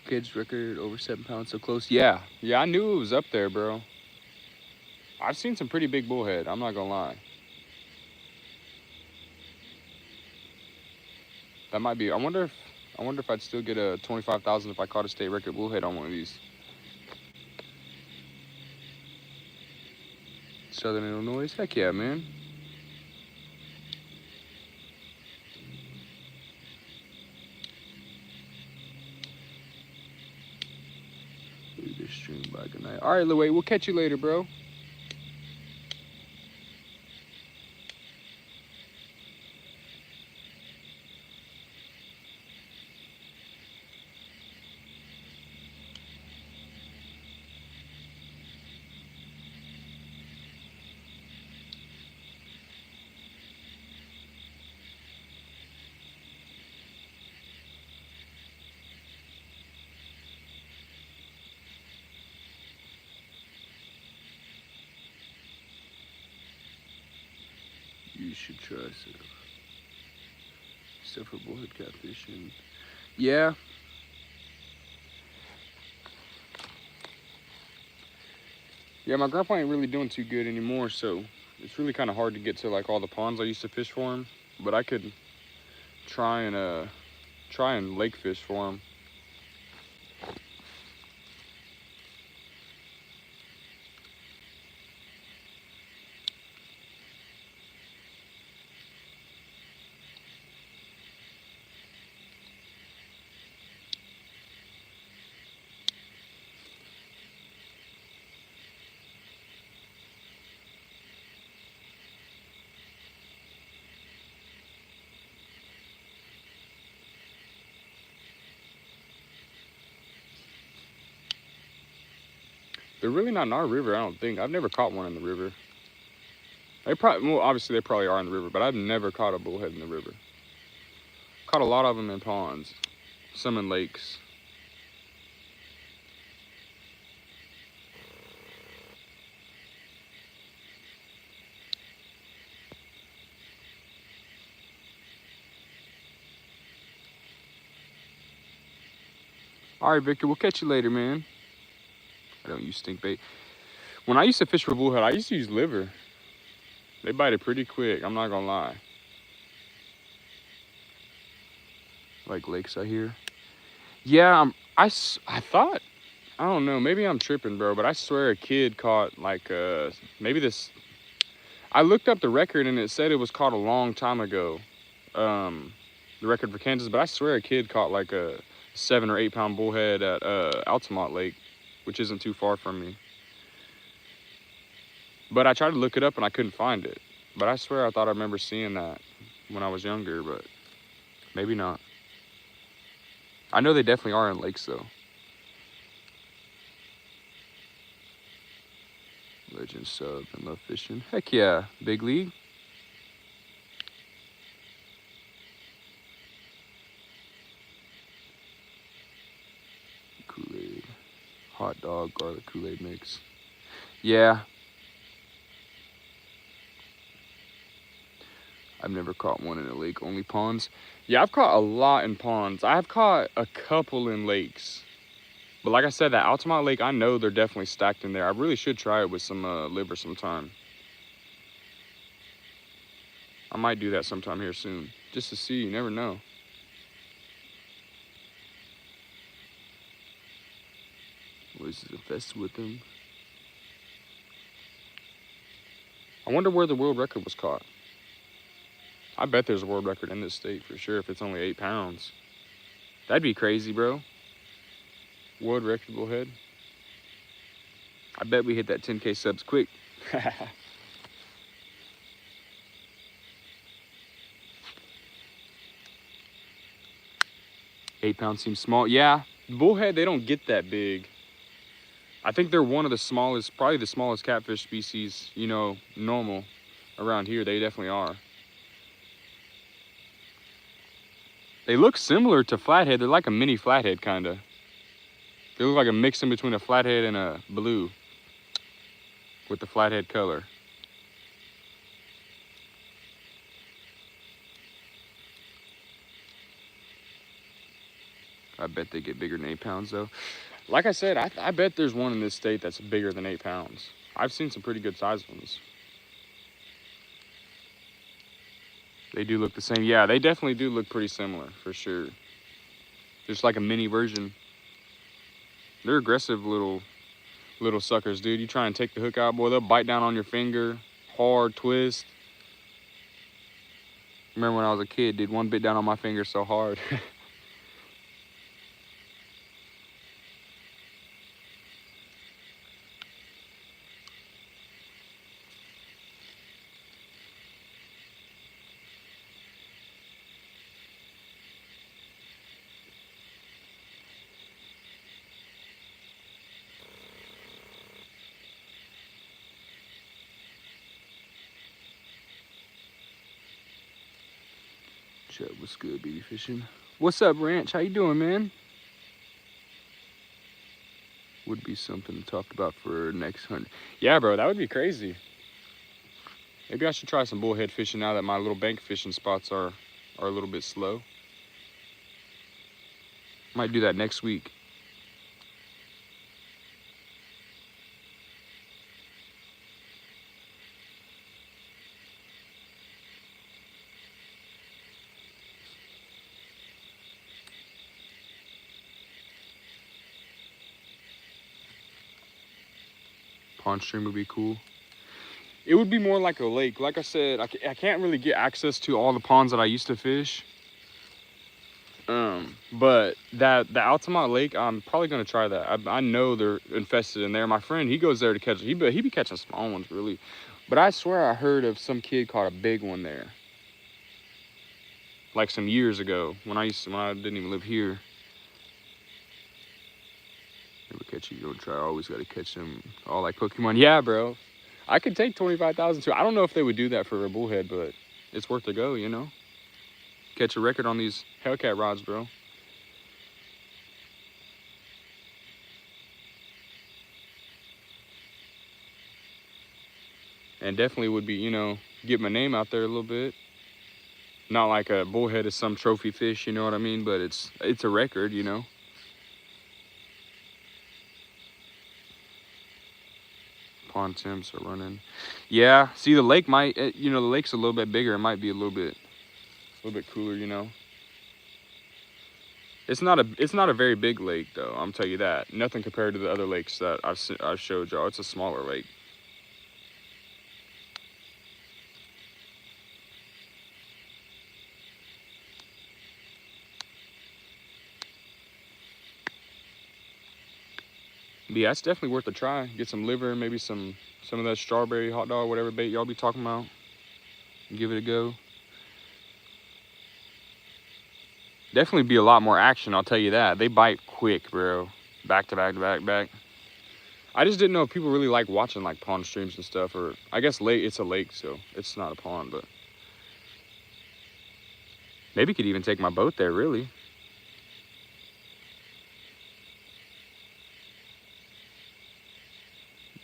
Kids record over 7 pounds, so close. Yeah, I knew it was up there, bro. I've seen some pretty big bullhead, I'm not gonna lie. That might be, I wonder if I'd still get a 25,000 if I caught a state record bullhead on one of these. Southern Illinois, heck yeah, man. Leave this stream by. Good night. All right, Louie, we'll catch you later, bro. You should try stuff for bullhead catfishing. Yeah. Yeah, my grandpa ain't really doing too good anymore, so it's really kind of hard to get to like all the ponds I used to fish for him. But I could try and lake fish for him. They're really not in our river, I don't think. I've never caught one in the river. They probably, well, obviously they probably are in the river, but I've never caught a bullhead in the river. Caught a lot of them in ponds, some in lakes. All right, Victor, we'll catch you later, man. I don't use stink bait. When I used to fish for bullhead, I used to use liver. They bite it pretty quick, I'm not gonna lie. Like lakes, I hear. Yeah, I thought, I don't know, maybe I'm tripping, bro, but I swear a kid caught like, maybe this, I looked up the record and it said it was caught a long time ago. The record for Kansas, but I swear a kid caught like a 7 or 8 pound bullhead at Altamont Lake, which isn't too far from me. But I tried to look it up and I couldn't find it. But I swear I thought I remember seeing that when I was younger, but maybe not. I know they definitely are in lakes though. Legend sub and love fishing. Heck yeah, big league. Kool-Aid. Hot dog, garlic Kool-Aid mix. Yeah. I've never caught one in a lake, only ponds. Yeah, I've caught a lot in ponds. I've caught a couple in lakes. But like I said, that Altamont Lake, I know they're definitely stacked in there. I really should try it with some liver sometime. I might do that sometime here soon, just to see, you never know. Was it infested with them? I wonder where the world record was caught. I bet there's a world record in this state for sure if it's only 8 pounds. That'd be crazy, bro. World record bullhead. I bet we hit that 10K subs quick. 8 pounds seems small. Yeah, bullhead, they don't get that big. I think they're one of the smallest, probably the smallest catfish species, you know, normal around here. They definitely are. They look similar to flathead. They're like a mini flathead, kind of. They look like a mix in between a flathead and a blue with the flathead color. I bet they get bigger than 8 pounds, though. Like I said, I bet there's one in this state that's bigger than 8 pounds. I've seen some pretty good sized ones. They do look the same. Yeah, they definitely do look pretty similar, for sure. Just like a mini version. They're aggressive little suckers, dude. You try and take the hook out, boy, they'll bite down on your finger. Hard twist. Remember when I was a kid, dude, one bit down on my finger so hard. Chat, what's good, BB Fishing? What's up, Ranch? How you doing, man? Would be something to talk about for next hunt. Yeah, bro, that would be crazy. Maybe I should try some bullhead fishing now that my little bank fishing spots are a little bit slow. Might do that next week. Pond stream would be cool. It would be more like a lake. Like I said, I can't really get access to all the ponds that I used to fish. But the Altamont Lake, I'm probably gonna try that. I know they're infested in there. My friend, he goes there to catch. He be catching small ones, really. But I swear I heard of some kid caught a big one there. Like some years ago when I didn't even live here. Never catch you, you don't try. Always got to catch them all like Pokemon. Yeah, bro. I could take 25,000 too. I don't know if they would do that for a bullhead, but it's worth a go, you know? Catch a record on these Hellcat rods, bro. And definitely would be, you know, get my name out there a little bit. Not like a bullhead is some trophy fish, you know what I mean? But it's a record, you know? Pond temps are running. Yeah, see the lake might, you know, the lake's a little bit bigger. It might be a little bit cooler, you know? It's not a very big lake though, I'm tell you that. Nothing compared to the other lakes that I've showed y'all. It's a smaller lake. But yeah, it's definitely worth a try. Get some liver, maybe some of that strawberry hot dog, whatever bait y'all be talking about. Give it a go. Definitely be a lot more action, I'll tell you that. They bite quick, bro. Back to back to back to back. I just didn't know if people really like watching like pond streams and stuff, or I guess lake, it's a lake, so it's not a pond, but maybe could even take my boat there, really.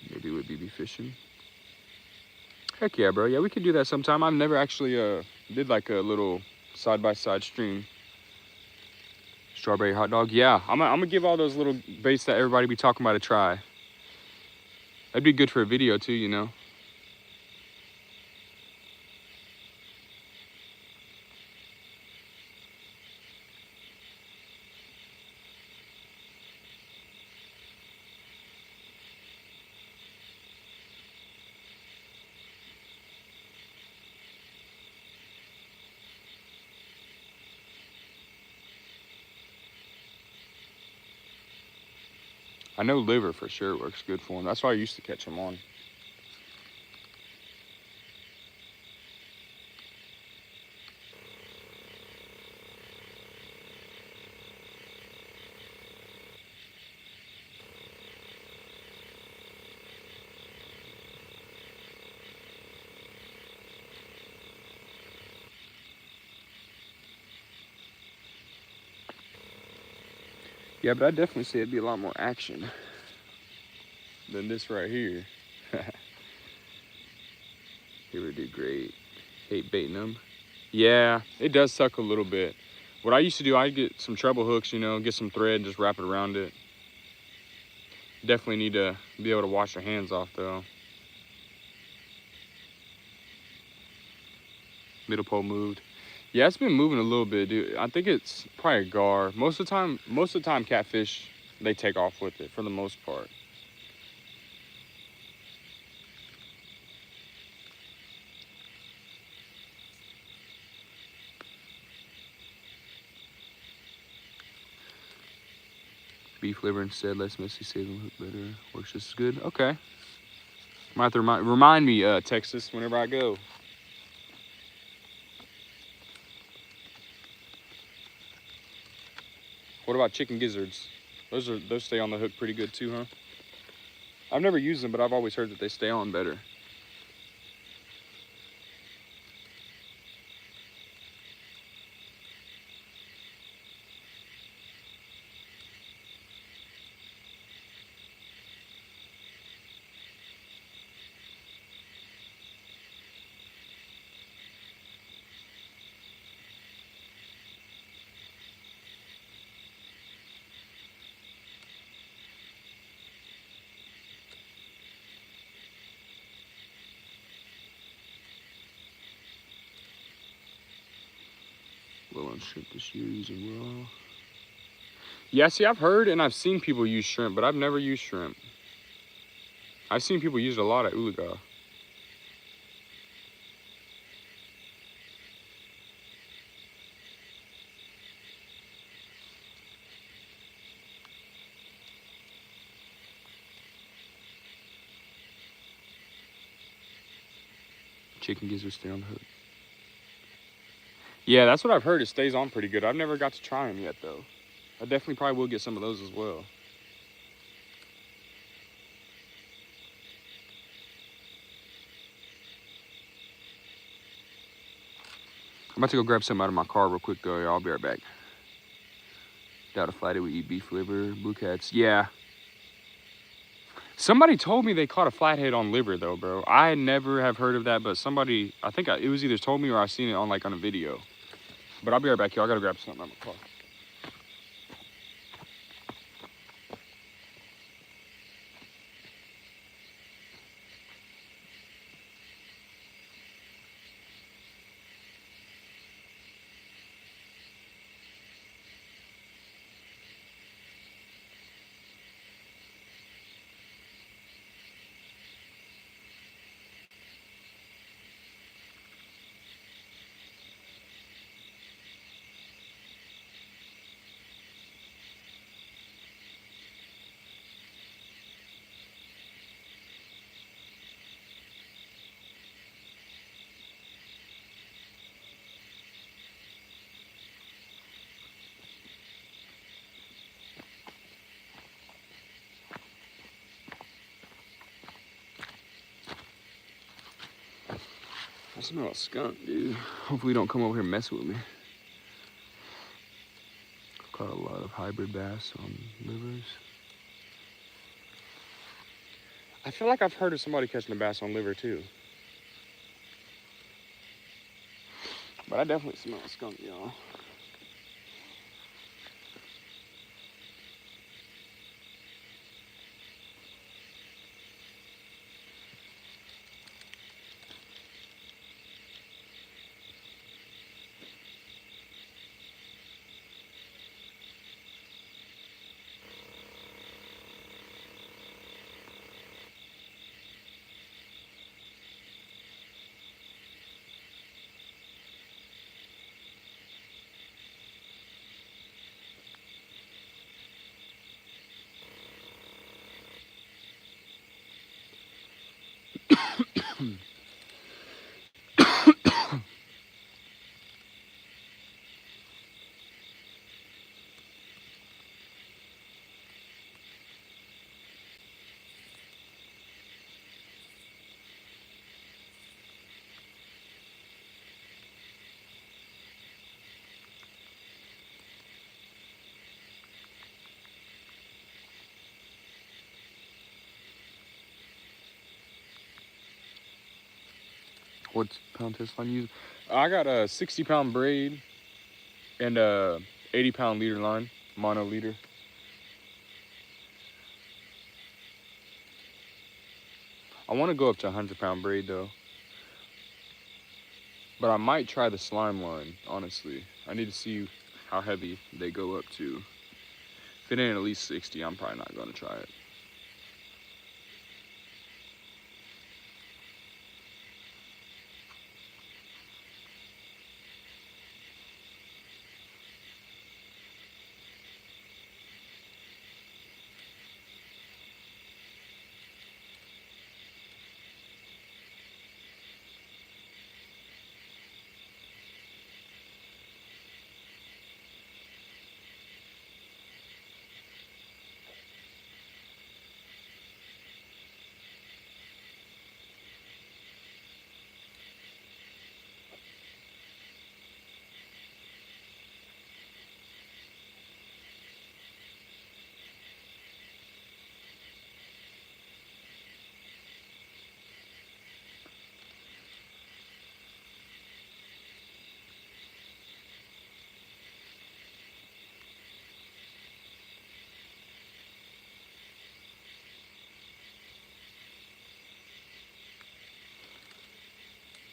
Maybe we'd be fishing. Heck yeah, bro. Yeah, we could do that sometime. I've never actually did like a little side-by-side stream. Strawberry hot dog. Yeah, I'm gonna give all those little baits that everybody be talking about a try. That'd be good for a video too, you know. I know liver for sure works good for them. That's why I used to catch them on. Yeah, but I definitely say it'd be a lot more action than this right here. He would do great. Hate baiting them. Yeah, it does suck a little bit. What I used to do, I'd get some treble hooks, you know, get some thread, just wrap it around it. Definitely need to be able to wash your hands off though. Middle pole moved. Yeah, it's been moving a little bit, dude. I think it's probably a gar. Most of the time catfish, they take off with it for the most part. Beef liver instead, less messy, saving hook better. Works just as good. Okay. Might have to remind me, Texas, whenever I go. What about chicken gizzards? Those stay on the hook pretty good too, huh? I've never used them, but I've always heard that they stay on better. Well, on shrimp this year using raw. Yeah, see, I've heard and I've seen people use shrimp, but I've never used shrimp. I've seen people use it a lot at Ulaga. Chicken gizzards stay on the hook. Yeah, that's what I've heard. It stays on pretty good. I've never got to try them yet, though. I definitely probably will get some of those as well. I'm about to go grab something out of my car real quick, though. I'll be right back. Doubt a flathead would eat beef liver. Blue cats. Yeah. Somebody told me they caught a flathead on liver, though, bro. I never have heard of that, but somebody, I think it was either told me or I seen it on, like, on a video. But I'll be right back, y'all. I gotta grab something out of my car. I smell a skunk, dude. Hopefully, don't come over here messing with me. I've caught a lot of hybrid bass on livers. I feel like I've heard of somebody catching a bass on liver, too. But I definitely smell a skunk, y'all. What pound test line you use? I got a 60-pound braid and a 80-pound leader line, mono leader. I want to go up to 100-pound braid though, but I might try the slime line. Honestly, I need to see how heavy they go up to. If it ain't at least 60, I'm probably not gonna try it.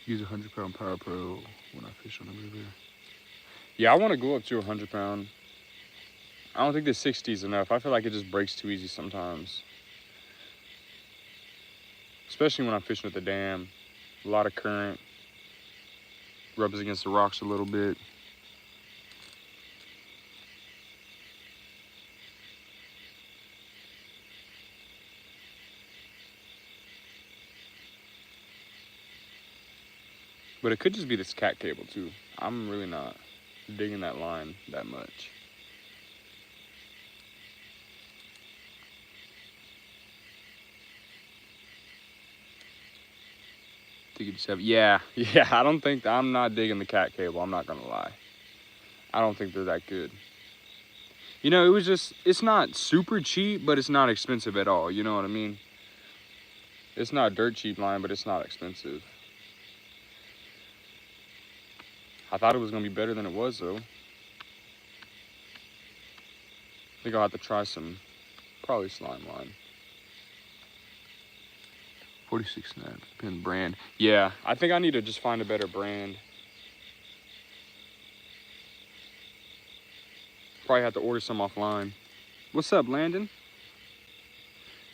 Use a 100-pound Power Pro when I fish on the river. Yeah, I want to go up to 100-pound. I don't think the 60 is enough. I feel like it just breaks too easy sometimes. Especially when I'm fishing at the dam. A lot of current. Rubs against the rocks a little bit. But it could just be this cat cable too. I'm really not digging that line that much. think you just have, yeah. I don't think, I'm not digging the cat cable, I'm not gonna lie. I don't think they're that good. You know, it was just, it's not super cheap, but it's not expensive at all, you know what I mean? It's not dirt cheap line, but it's not expensive. I thought it was gonna be better than it was though. I think I'll have to try some, probably slime line. 46 snaps, pin brand. Yeah, I think I need to just find a better brand. Probably have to order some offline. What's up, Landon?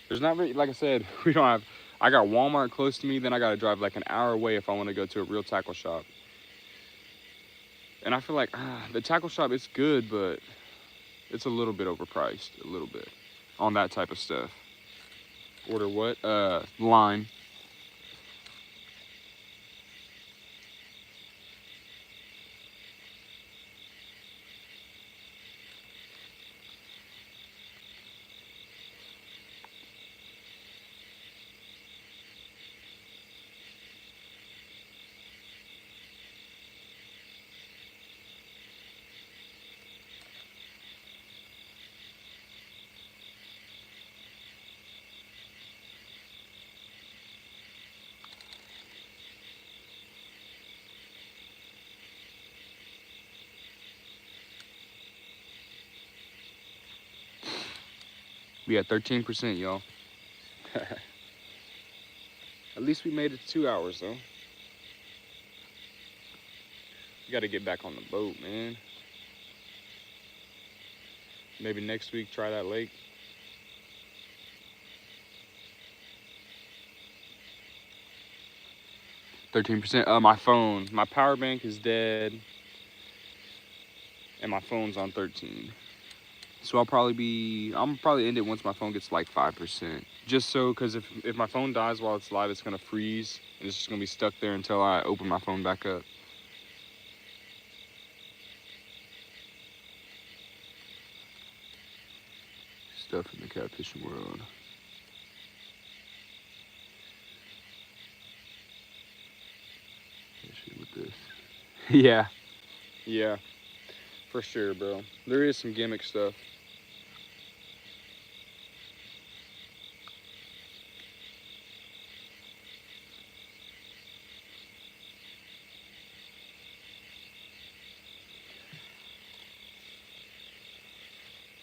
There's not really, like I said, we don't have, I got Walmart close to me, then I gotta drive like an hour away if I wanna go to a real tackle shop. And I feel like, the tackle shop, it's good, but it's a little bit overpriced, a little bit, on that type of stuff. Order what? Line. We had 13%, y'all. At least we made it 2 hours, though. We gotta get back on the boat, man. Maybe next week, try that lake. %. My phone, my power bank is dead, and my phone's on 13. So I'm probably end it once my phone gets like 5%. Just so, cause if my phone dies while it's live, it's gonna freeze, and it's just gonna be stuck there until I open my phone back up. Stuff in the catfishing world. With this. Yeah, for sure, bro. There is some gimmick stuff.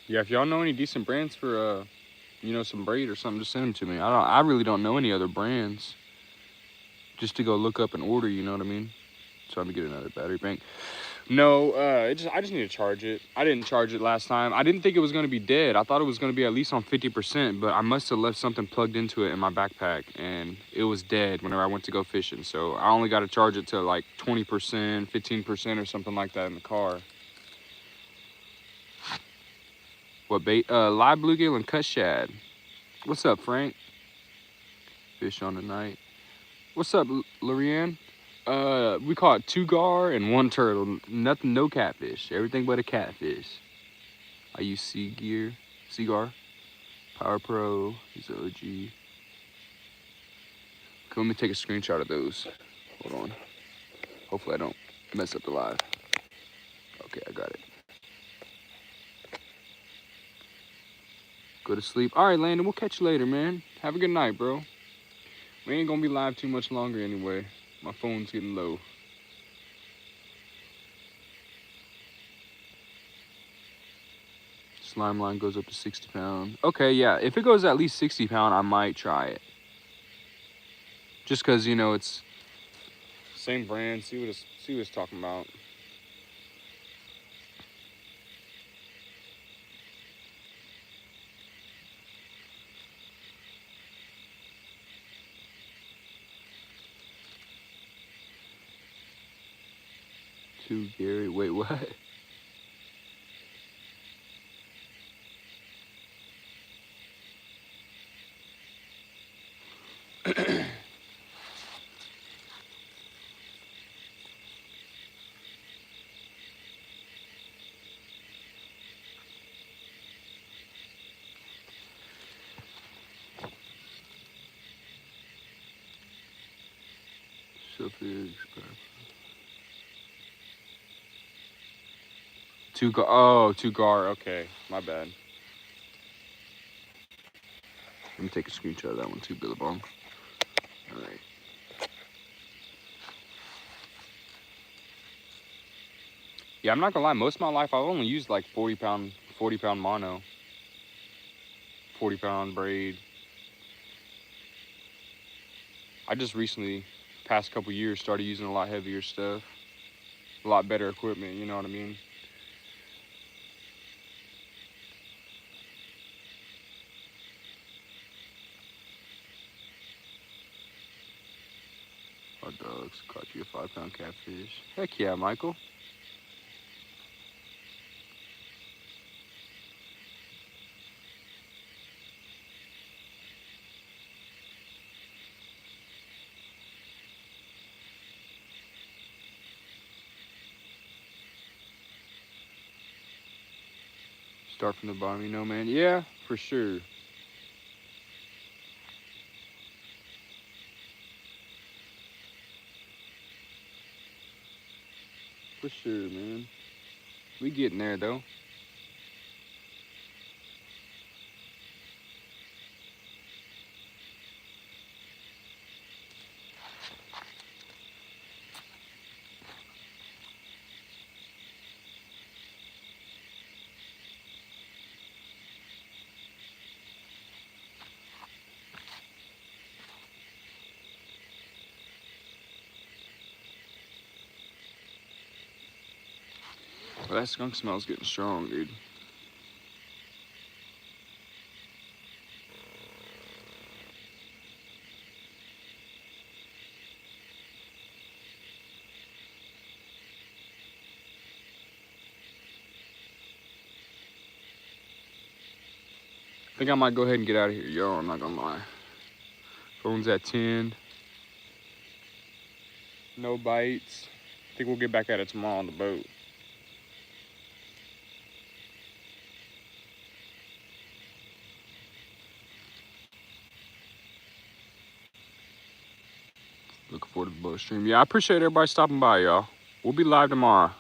Yeah, if y'all know any decent brands for you know, some braid or something, just send them to me. I really don't know any other brands. Just to go look up and order, you know what I mean? So I'm gonna get another battery bank. No, I just need to charge it. I didn't charge it last time. I didn't think it was gonna be dead. I thought it was gonna be at least on 50%, but I must have left something plugged into it in my backpack, and it was dead whenever I went to go fishing. So I only got to charge it to like 20%, 15% or something like that in the car. What bait? Live bluegill and cut shad. What's up, Frank? Fish on the night. What's up, Lorianne? We caught 2 gar and 1 turtle. Nothing, no catfish. Everything but a catfish. I use Seagar, Power Pro. He's an OG. Come, let me take a screenshot of those. Hold on. Hopefully I don't mess up the live. Okay, I got it. Go to sleep. All right, Landon, we'll catch you later, man. Have a good night, bro. We ain't gonna be live too much longer anyway. My phone's getting low. Slime line goes up to 60 pound. Okay, yeah, if it goes at least 60 pound, I might try it. Just cause, you know, it's same brand. See what it's talking about. To Gary, wait, what? Shellfish. Two gar. Okay, my bad. Let me take a screenshot of that one too, Billabong. All right. Yeah, I'm not gonna lie. Most of my life, I've only used like 40 pound mono, 40-pound braid. I just recently, past couple years, started using a lot heavier stuff, a lot better equipment. You know what I mean? Hot dogs caught you a 5-pound catfish. Heck yeah, Michael. Start from the bottom, you know, man. Yeah, for sure. For sure, man. We getting there though. Well, that skunk smell's getting strong, dude. I think I might go ahead and get out of here, yo. I'm not gonna lie. Phone's at 10. No bites. I think we'll get back at it tomorrow on the boat. Looking forward to the boat stream. Yeah, I appreciate everybody stopping by, y'all. We'll be live tomorrow.